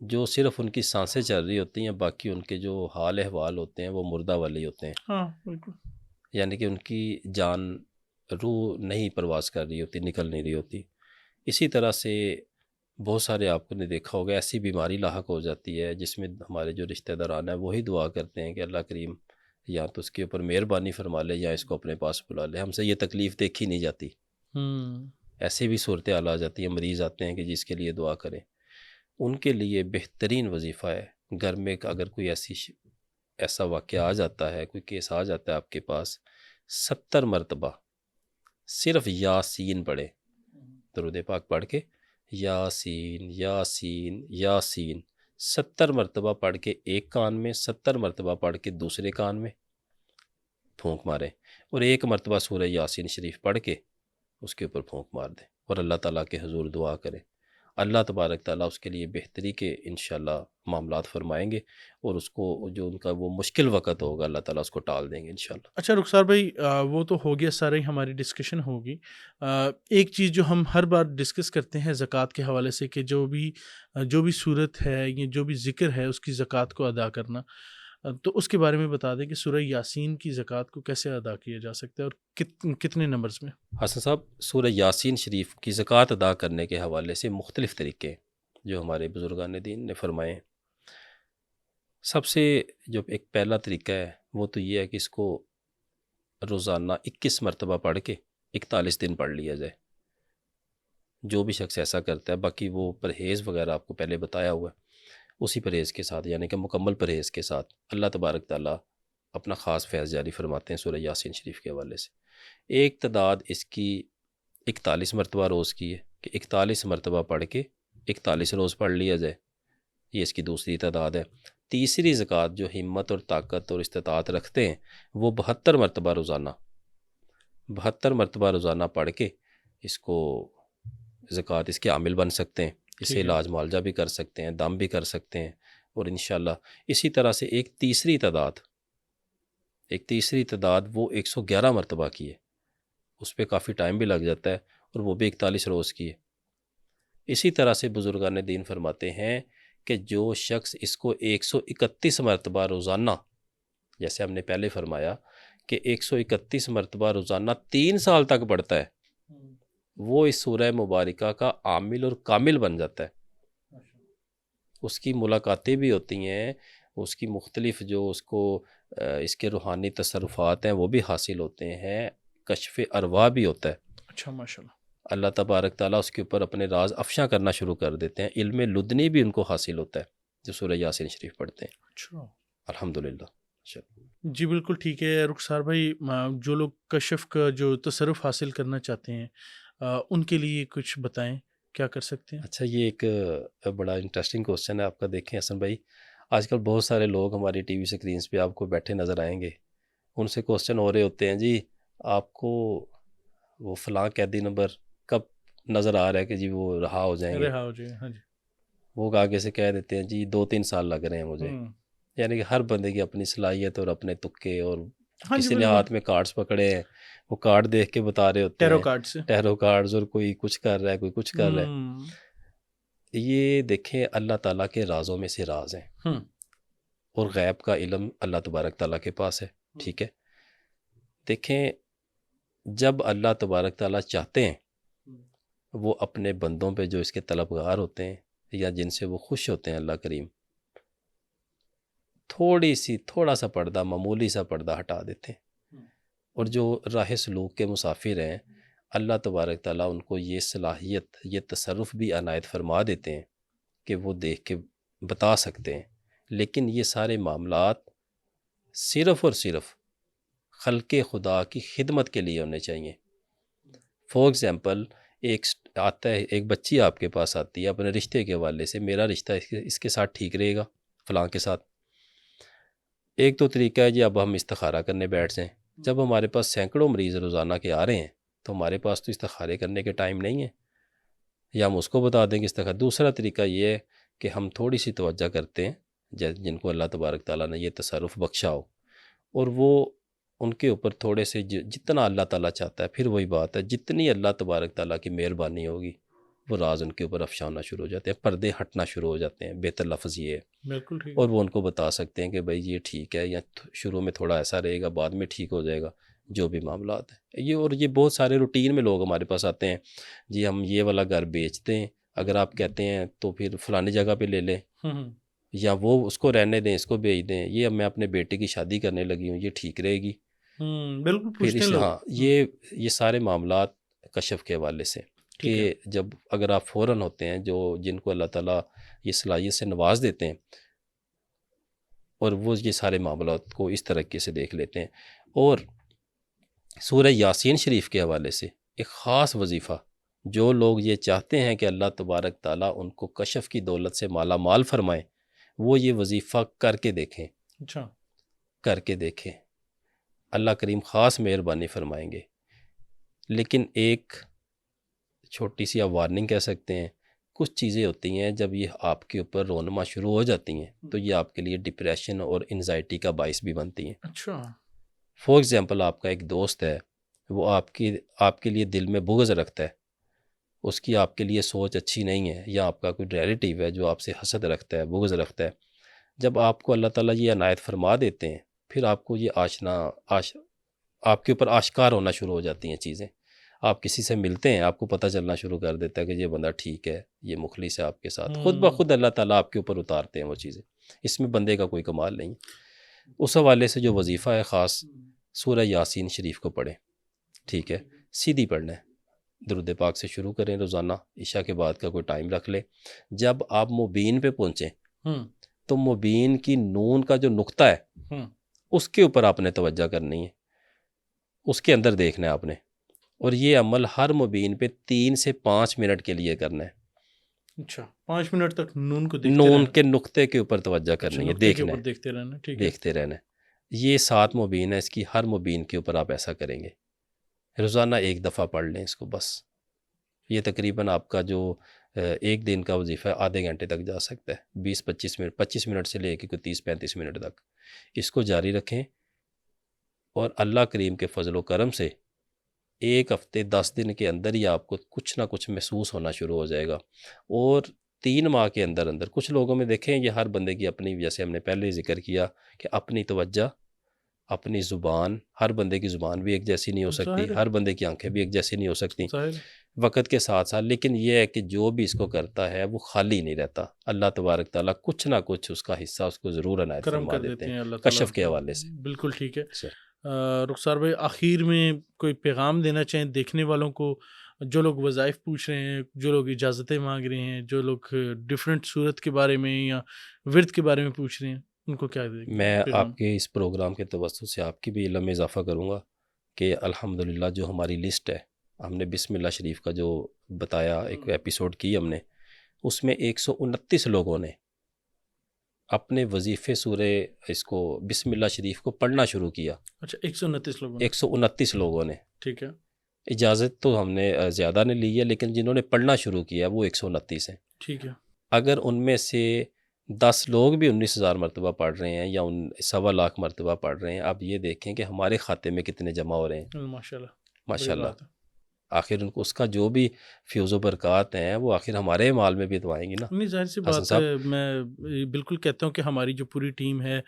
جو صرف ان کی سانسیں چل رہی ہوتی ہیں، باقی ان کے جو حال احوال ہوتے ہیں وہ مردہ والے ہوتے ہیں. ہاں بالکل. یعنی کہ ان کی جان روح نہیں پرواز کر رہی ہوتی، نکل نہیں رہی ہوتی. اسی طرح سے بہت سارے آپ نے دیکھا ہوگا ایسی بیماری لاحق ہو جاتی ہے جس میں ہمارے جو رشتہ داران ہیں وہی دعا کرتے ہیں کہ اللہ کریم یا تو اس کے اوپر مہربانی فرما لے یا اس کو اپنے پاس بلا لے، ہم سے یہ تکلیف دیکھی نہیں جاتی. ایسے بھی صورتحال آ جاتی ہیں، مریض آتے ہیں کہ جس کے لیے دعا کریں. ان کے لیے بہترین وظیفہ ہے گھر میں اگر کوئی ایسا واقعہ آ جاتا ہے، کوئی کیس آ جاتا ہے آپ کے پاس، 70 مرتبہ صرف یاسین پڑھے، درود پاک پڑھ کے یاسین یاسین یاسین 70 مرتبہ پڑھ کے ایک کان میں، 70 مرتبہ پڑھ کے دوسرے کان میں پھونک ماریں، اور ایک مرتبہ سورہ یاسین شریف پڑھ کے اس کے اوپر پھونک مار دیں اور اللہ تعالیٰ کے حضور دعا کریں. اللہ تبارک تعالیٰ اس کے لیے بہتری کے انشاءاللہ معاملات فرمائیں گے اور اس کو جو ان کا وہ مشکل وقت ہوگا اللہ تعالیٰ اس کو ٹال دیں گے انشاءاللہ. اچھا رخسار بھائی وہ تو ہو گیا، سارے ہماری ڈسکشن ہوگی. ایک چیز جو ہم ہر بار ڈسکس کرتے ہیں زکوٰۃ کے حوالے سے کہ جو بھی صورت ہے یا جو بھی ذکر ہے اس کی زکوٰۃ کو ادا کرنا، تو اس کے بارے میں بتا دیں کہ سورہ یاسین کی زکوٰۃ کو کیسے ادا کیا جا سکتا ہے اور کتنے نمبرز میں. حسن صاحب، سورہ یاسین شریف کی زکوٰۃ ادا کرنے کے حوالے سے مختلف طریقے جو ہمارے بزرگان دین نے فرمائے ہیں. سب سے جو ایک پہلا طریقہ ہے وہ تو یہ ہے کہ اس کو روزانہ 21 مرتبہ پڑھ کے 41 دن پڑھ لیا جائے. جو بھی شخص ایسا کرتا ہے، باقی وہ پرہیز وغیرہ آپ کو پہلے بتایا ہوا ہے، اسی پرہیز کے ساتھ یعنی کہ مکمل پرہیز کے ساتھ اللہ تبارک تعالیٰ اپنا خاص فیض جاری فرماتے ہیں سورہ یاسین شریف کے حوالے سے. ایک تعداد اس کی 41 مرتبہ روز کی ہے کہ 41 مرتبہ پڑھ کے 41 روز پڑھ لیا جائے، یہ اس کی دوسری تعداد ہے. تیسری زکوٰۃ جو ہمت اور طاقت اور استطاعت رکھتے ہیں وہ 72 مرتبہ روزانہ پڑھ کے اس کو زکوٰۃ اس کے عامل بن سکتے ہیں، اس سے ٹھیک ہے، علاج معالجہ بھی کر سکتے ہیں، دم بھی کر سکتے ہیں، اور انشاءاللہ اسی طرح سے ایک تیسری تعداد وہ 111 مرتبہ کی ہے، اس پہ کافی ٹائم بھی لگ جاتا ہے، اور وہ بھی 41 روز کی ہے۔ اسی طرح سے بزرگان دین فرماتے ہیں کہ جو شخص اس کو 131 مرتبہ روزانہ، جیسے ہم نے پہلے فرمایا کہ 131 مرتبہ روزانہ 3 سال تک پڑھتا ہے، وہ اس سورہ مبارکہ کا عامل اور کامل بن جاتا ہے۔ اس کی ملاقاتیں بھی ہوتی ہیں، اس کی مختلف جو اس کو اس کے روحانی تصرفات ہیں وہ بھی حاصل ہوتے ہیں، کشف ارواح بھی ہوتا ہے۔ اچھا، ماشاءاللہ، اللہ تبارک تعالیٰ اس کے اوپر اپنے راز افشاں کرنا شروع کر دیتے ہیں، علم لدنی بھی ان کو حاصل ہوتا ہے جو سورہ یاسین شریف پڑھتے ہیں، اچھا الحمدللہ۔ جی بالکل ٹھیک ہے رخسار بھائی، جو لوگ کشف کا جو تصرف حاصل کرنا چاہتے ہیں ان کے لیے کچھ بتائیں، کیا کر سکتے ہیں؟ اچھا، یہ ایک بڑا انٹرسٹنگ کوسچن ہے آپ کا۔ دیکھیں حسن بھائی، آج کل بہت سارے لوگ ہماری ٹی وی سکرینز پہ آپ کو بیٹھے نظر آئیں گے، ان سے کوسچن ہو رہے ہوتے ہیں، جی آپ کو وہ فلاں قیدی نمبر کب نظر آ رہا ہے کہ جی وہ رہا ہو جائیں گے؟ رہا ہو جائے، ہاں جی، وہ آگے سے کہہ دیتے ہیں جی 2-3 سال لگ رہے ہیں مجھے۔ یعنی کہ ہر بندے کی اپنی صلاحیت اور اپنے تکے، اور ہاں جی کسی نے بالکل، ہاتھ میں کارڈز پکڑے ہیں، وہ کارڈ دیکھ کے بتا رہے ہوتے ٹیرو ہیں، کارڈ سے، ٹیرو کارڈز، اور کوئی کچھ کر رہا ہے، کوئی کچھ کر رہا ہے۔ یہ دیکھیں اللہ تعالیٰ کے رازوں میں سے راز ہیں، اور غیب کا علم اللہ تبارک تعالیٰ کے پاس ہے، ٹھیک ہے۔ دیکھیں جب اللہ تبارک تعالیٰ چاہتے ہیں، وہ اپنے بندوں پہ جو اس کے طلبگار ہوتے ہیں یا جن سے وہ خوش ہوتے ہیں، اللہ کریم تھوڑا سا پردہ، معمولی سا پردہ ہٹا دیتے ہیں، اور جو راہ سلوک کے مسافر ہیں اللہ تبارک تعالیٰ ان کو یہ صلاحیت، یہ تصرف بھی عنایت فرما دیتے ہیں کہ وہ دیکھ کے بتا سکتے ہیں۔ لیکن یہ سارے معاملات صرف اور صرف خلق خدا کی خدمت کے لیے ہونے چاہیے۔ فار ایگزامپل، ایک بچی آپ کے پاس آتی ہے اپنے رشتے کے حوالے سے، میرا رشتہ اس کے ساتھ ٹھیک رہے گا فلاں کے ساتھ۔ ایک تو طریقہ ہے جی اب ہم استخارہ کرنے بیٹھ جائیں۔ جب ہمارے پاس سینکڑوں مریض روزانہ کے آ رہے ہیں تو ہمارے پاس تو استخارے کرنے کے ٹائم نہیں ہے، یا ہم اس کو بتا دیں کہ استخارہ۔ دوسرا طریقہ یہ ہے کہ ہم تھوڑی سی توجہ کرتے ہیں جن کو اللہ تبارک تعالیٰ نے یہ تصرف بخشا ہو، اور وہ ان کے اوپر تھوڑے سے جتنا اللہ تعالیٰ چاہتا ہے، پھر وہی بات ہے جتنی اللہ تبارک تعالیٰ کی مہربانی ہوگی وہ راز ان کے اوپر افشا ہونا شروع ہو جاتے ہیں، پردے ہٹنا شروع ہو جاتے ہیں۔ بہتر لفظ یہ ہے، بالکل ٹھیک، اور وہ ان کو بتا سکتے ہیں کہ بھائی یہ ٹھیک ہے، یا شروع میں تھوڑا ایسا رہے گا، بعد میں ٹھیک ہو جائے گا، جو بھی معاملات ہیں یہ۔ اور یہ بہت سارے روٹین میں لوگ ہمارے پاس آتے ہیں، جی ہم یہ والا گھر بیچتے ہیں، اگر آپ کہتے ہیں تو پھر فلانی جگہ پہ لے لیں، یا وہ اس کو رہنے دیں، اس کو بیچ دیں، یہ اب میں اپنے بیٹے کی شادی کرنے لگی ہوں، یہ ٹھیک رہے گی؟ بالکل پھر پوچھتے ہیں لوگ، ہاں، یہ سارے معاملات کشف کے حوالے سے، کہ جب اگر آپ فوراً ہوتے ہیں جن کو اللہ تعالیٰ یہ صلاحیت سے نواز دیتے ہیں، اور وہ یہ سارے معاملات کو اس طریقے سے دیکھ لیتے ہیں۔ اور سورہ یاسین شریف کے حوالے سے ایک خاص وظیفہ، جو لوگ یہ چاہتے ہیں کہ اللہ تبارک تعالیٰ ان کو کشف کی دولت سے مالا مال فرمائے، وہ یہ وظیفہ کر کے دیکھیں، اچھا، کر کے دیکھیں، اللہ کریم خاص مہربانی فرمائیں گے۔ لیکن ایک چھوٹی سی آپ وارننگ کہہ سکتے ہیں، کچھ چیزیں ہوتی ہیں جب یہ آپ کے اوپر رونما شروع ہو جاتی ہیں تو یہ آپ کے لیے ڈپریشن اور انزائٹی کا باعث بھی بنتی ہیں۔ اچھا، فار ایگزامپل، آپ کا ایک دوست ہے، وہ آپ کے لیے دل میں بغض رکھتا ہے، اس کی آپ کے لیے سوچ اچھی نہیں ہے، یا آپ کا کوئی ریلیٹیو ہے جو آپ سے حسد رکھتا ہے، بغض رکھتا ہے، جب آپ کو اللہ تعالیٰ یہ عنایت فرما دیتے ہیں، پھر آپ کو یہ آپ کے اوپر آشکار ہونا شروع ہو جاتی ہیں چیزیں۔ آپ کسی سے ملتے ہیں، آپ کو پتہ چلنا شروع کر دیتا ہے کہ یہ بندہ ٹھیک ہے، یہ مخلص ہے آپ کے ساتھ، خود بخود اللہ تعالیٰ آپ کے اوپر اتارتے ہیں وہ چیزیں، اس میں بندے کا کوئی کمال نہیں۔ اس حوالے سے جو وظیفہ ہے خاص، سورہ یاسین شریف کو پڑھیں، ٹھیک ہے، سیدھی پڑھنا ہے، درود پاک سے شروع کریں روزانہ، عشاء کے بعد کا کوئی ٹائم رکھ لیں۔ جب آپ مبین پہ پہنچیں تو مبین کی نون کا جو نقطہ ہے اس کے اوپر آپ نے توجہ کرنی ہے، اس کے اندر دیکھنا ہے آپ نے، اور یہ عمل ہر مبین پہ 3 سے 5 منٹ کے لیے کرنا ہے۔ اچھا، 5 منٹ تک نون کو دیکھتے نون رہنا، کے نقطے کے اوپر توجہ کرنی ہے، نقطے کے دیکھنا اوپر ہے، دیکھتے رہنا، ٹھیک ہے، دیکھتے رہنا ہے۔ یہ 7 مبین ہے، اس کی ہر مبین کے اوپر آپ ایسا کریں گے، روزانہ 1 دفعہ پڑھ لیں اس کو بس، یہ تقریباً آپ کا جو ایک دن کا وظیفہ ہے آدھے گھنٹے تک جا سکتا ہے، 25 منٹ سے لے کے کوئی 30-35 منٹ تک اس کو جاری رکھیں، اور اللہ کریم کے فضل و کرم سے 1 ہفتے 10 دن کے اندر ہی آپ کو کچھ نہ کچھ محسوس ہونا شروع ہو جائے گا. اور 3 ماہ کے اندر اندر کچھ لوگوں میں دیکھیں یہ ہر بندے کی اپنی، جیسے ہم نے پہلے ذکر کیا کہ اپنی توجہ، اپنی زبان، ہر بندے کی زبان بھی ایک جیسی نہیں ہو سکتی، ظاہر ہے، ہر بندے کی آنکھیں بھی ایک جیسی نہیں ہو سکتی ظاہر ہے، وقت کے ساتھ ساتھ. لیکن یہ ہے کہ جو بھی اس کو کرتا ہے وہ خالی نہیں رہتا، اللہ تبارک تعالیٰ کچھ نہ کچھ اس کا حصہ اس کو ضرور عنایت کرم فرما کر دیتے دیتے ہیں ہیں اللہ تعالیٰ. کشف کے حوالے سے. بالکل ٹھیک ہے. سر رخسار بھائی آخر میں کوئی پیغام دینا چاہیں دیکھنے والوں کو، جو لوگ وظائف پوچھ رہے ہیں، جو لوگ اجازتیں مانگ رہے ہیں، جو لوگ ڈفرینٹ صورت کے بارے میں یا ورد کے بارے میں پوچھ رہے ہیں، ان کو کیا دیں گے میں پیغام؟ آپ کے اس پروگرام کے توسط سے آپ کی بھی علم میں اضافہ کروں گا کہ الحمدللہ جو ہماری لسٹ ہے، ہم نے بسم اللہ شریف کا جو بتایا ایک ایپیسوڈ کی ہم نے، اس میں 129 لوگوں نے اپنے وظیفے سورہ اس کو بسم اللہ شریف کو پڑھنا شروع کیا. اچھا 129 لوگوں نے، 129 لوگوں نے. ٹھیک ہے، اجازت تو ہم نے زیادہ نے لی ہے، لیکن جنہوں نے پڑھنا شروع کیا وہ 129 ہیں. ٹھیک ہے، اگر ان میں سے 10 لوگ بھی 19,000 مرتبہ پڑھ رہے ہیں یا 1.25 مرتبہ پڑھ رہے ہیں، آپ یہ دیکھیں کہ ہمارے کھاتے میں کتنے جمع ہو رہے ہیں. ماشاء اللہ، ماشاء بڑی اللہ. بات ہے. آخر ان کو اس کا جو بھی فیوز و برکات ہیں وہ آخر ہمارے مال میں بھی تو آئیں گی نا. نہیں ظاہر سی حسن بات صاحب، ہے، میں بالکل کہتا ہوں کہ ہماری جو پوری ٹیم ہے،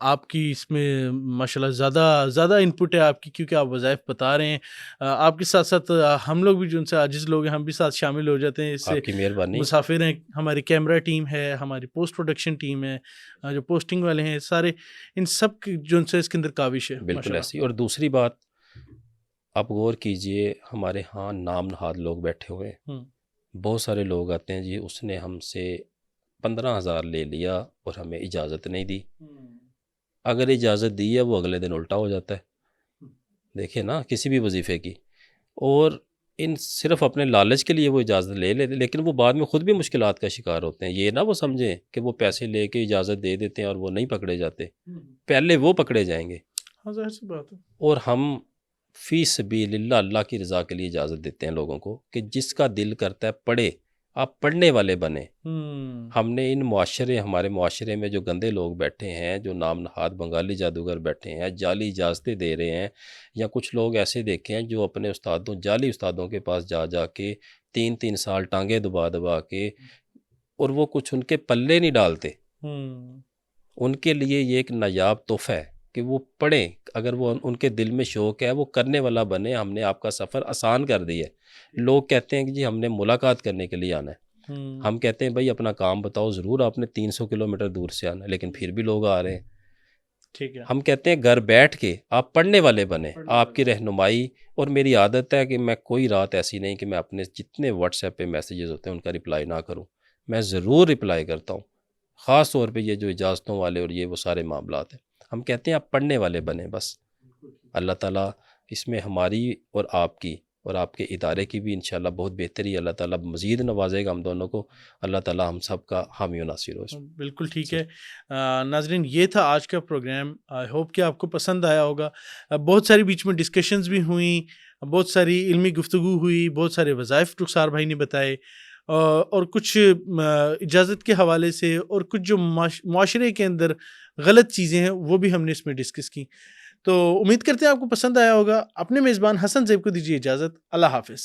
آپ کی اس میں ماشاءاللہ زیادہ انپٹ ہے آپ کی، کیونکہ آپ وظائف بتا رہے ہیں. آپ کے ساتھ ساتھ ہم لوگ بھی جو ان سے عاجز لوگ ہیں ہم بھی ساتھ شامل ہو جاتے ہیں. اس سے آپ کی مہربانی. مسافر ہیں، ہماری کیمرہ ٹیم ہے، ہماری پوسٹ پروڈکشن ٹیم ہے، جو پوسٹنگ والے ہیں سارے، ان سب کی جو ان سے اس کے اندر کاوش ہے بالکل ماشاءاللہ. ایسی. اور دوسری بات آپ غور کیجئے، ہمارے ہاں نام نہاد لوگ بیٹھے ہوئے ہیں. ہوں، بہت سارے لوگ آتے ہیں جی اس نے ہم سے 15,000 لے لیا اور ہمیں اجازت نہیں دی. اگر اجازت دی ہے وہ اگلے دن الٹا ہو جاتا ہے. دیکھیں نا کسی بھی وظیفے کی. اور ان صرف اپنے لالچ کے لیے وہ اجازت لے لیتے، لیکن وہ بعد میں خود بھی مشکلات کا شکار ہوتے ہیں. یہ نہ وہ سمجھیں کہ وہ پیسے لے کے اجازت دے دیتے ہیں اور وہ نہیں پکڑے جاتے، پہلے وہ پکڑے جائیں گے. ہاں ظاہر سی بات ہے. اور ہم فی سبیل اللہ، اللہ کی رضا کے لیے اجازت دیتے ہیں لوگوں کو کہ جس کا دل کرتا ہے پڑھے، آپ پڑھنے والے بنیں. ہم نے ان ہمارے معاشرے میں جو گندے لوگ بیٹھے ہیں، جو نام نہاد بنگالی جادوگر بیٹھے ہیں، جعلی اجازتیں دے رہے ہیں، یا کچھ لوگ ایسے دیکھے ہیں جو اپنے جعلی استادوں کے پاس جا کے 3 سال ٹانگیں دبا کے، اور وہ کچھ ان کے پلے نہیں ڈالتے. ان کے لیے یہ ایک نایاب تحفہ ہے کہ وہ پڑھیں. اگر وہ ان کے دل میں شوق ہے وہ کرنے والا بنے. ہم نے آپ کا سفر آسان کر دیا ہے. لوگ کہتے ہیں کہ جی ہم نے ملاقات کرنے کے لیے آنا ہے. ہم کہتے ہیں بھائی اپنا کام بتاؤ. ضرور آپ نے 300 کلومیٹر دور سے آنا ہے، لیکن پھر بھی لوگ آ رہے ہیں. ٹھیک ہے، ہم کہتے ہیں گھر بیٹھ کے آپ پڑھنے والے بنے. آپ کی رہنمائی. اور میری عادت ہے کہ میں کوئی رات ایسی نہیں کہ میں اپنے جتنے واٹس ایپ پہ میسیجز ہوتے ہیں ان کا رپلائی نہ کروں. میں ضرور رپلائی کرتا ہوں، خاص طور پہ یہ جو اجازتوں والے اور یہ وہ سارے معاملات ہیں. ہم کہتے ہیں آپ پڑھنے والے بنیں بس. اللہ تعالیٰ اس میں ہماری اور آپ کی اور آپ کے ادارے کی بھی انشاءاللہ بہت بہتری. اللہ تعالیٰ مزید نوازے گا ہم دونوں کو. اللہ تعالیٰ ہم سب کا حامی و ناصر ہو. بالکل ٹھیک ہے. ناظرین یہ تھا آج کا پروگرام. آئی ہوپ کہ آپ کو پسند آیا ہوگا. بہت ساری بیچ میں ڈسکشنز بھی ہوئیں، بہت ساری علمی گفتگو ہوئی، بہت سارے وظائف رخسار بھائی نے بتائے، اور کچھ اجازت کے حوالے سے، اور کچھ جو معاشرے کے اندر غلط چیزیں ہیں وہ بھی ہم نے اس میں ڈسکس کی. تو امید کرتے ہیں آپ کو پسند آیا ہوگا. اپنے میزبان حسن زیب کو دیجیے اجازت. اللہ حافظ.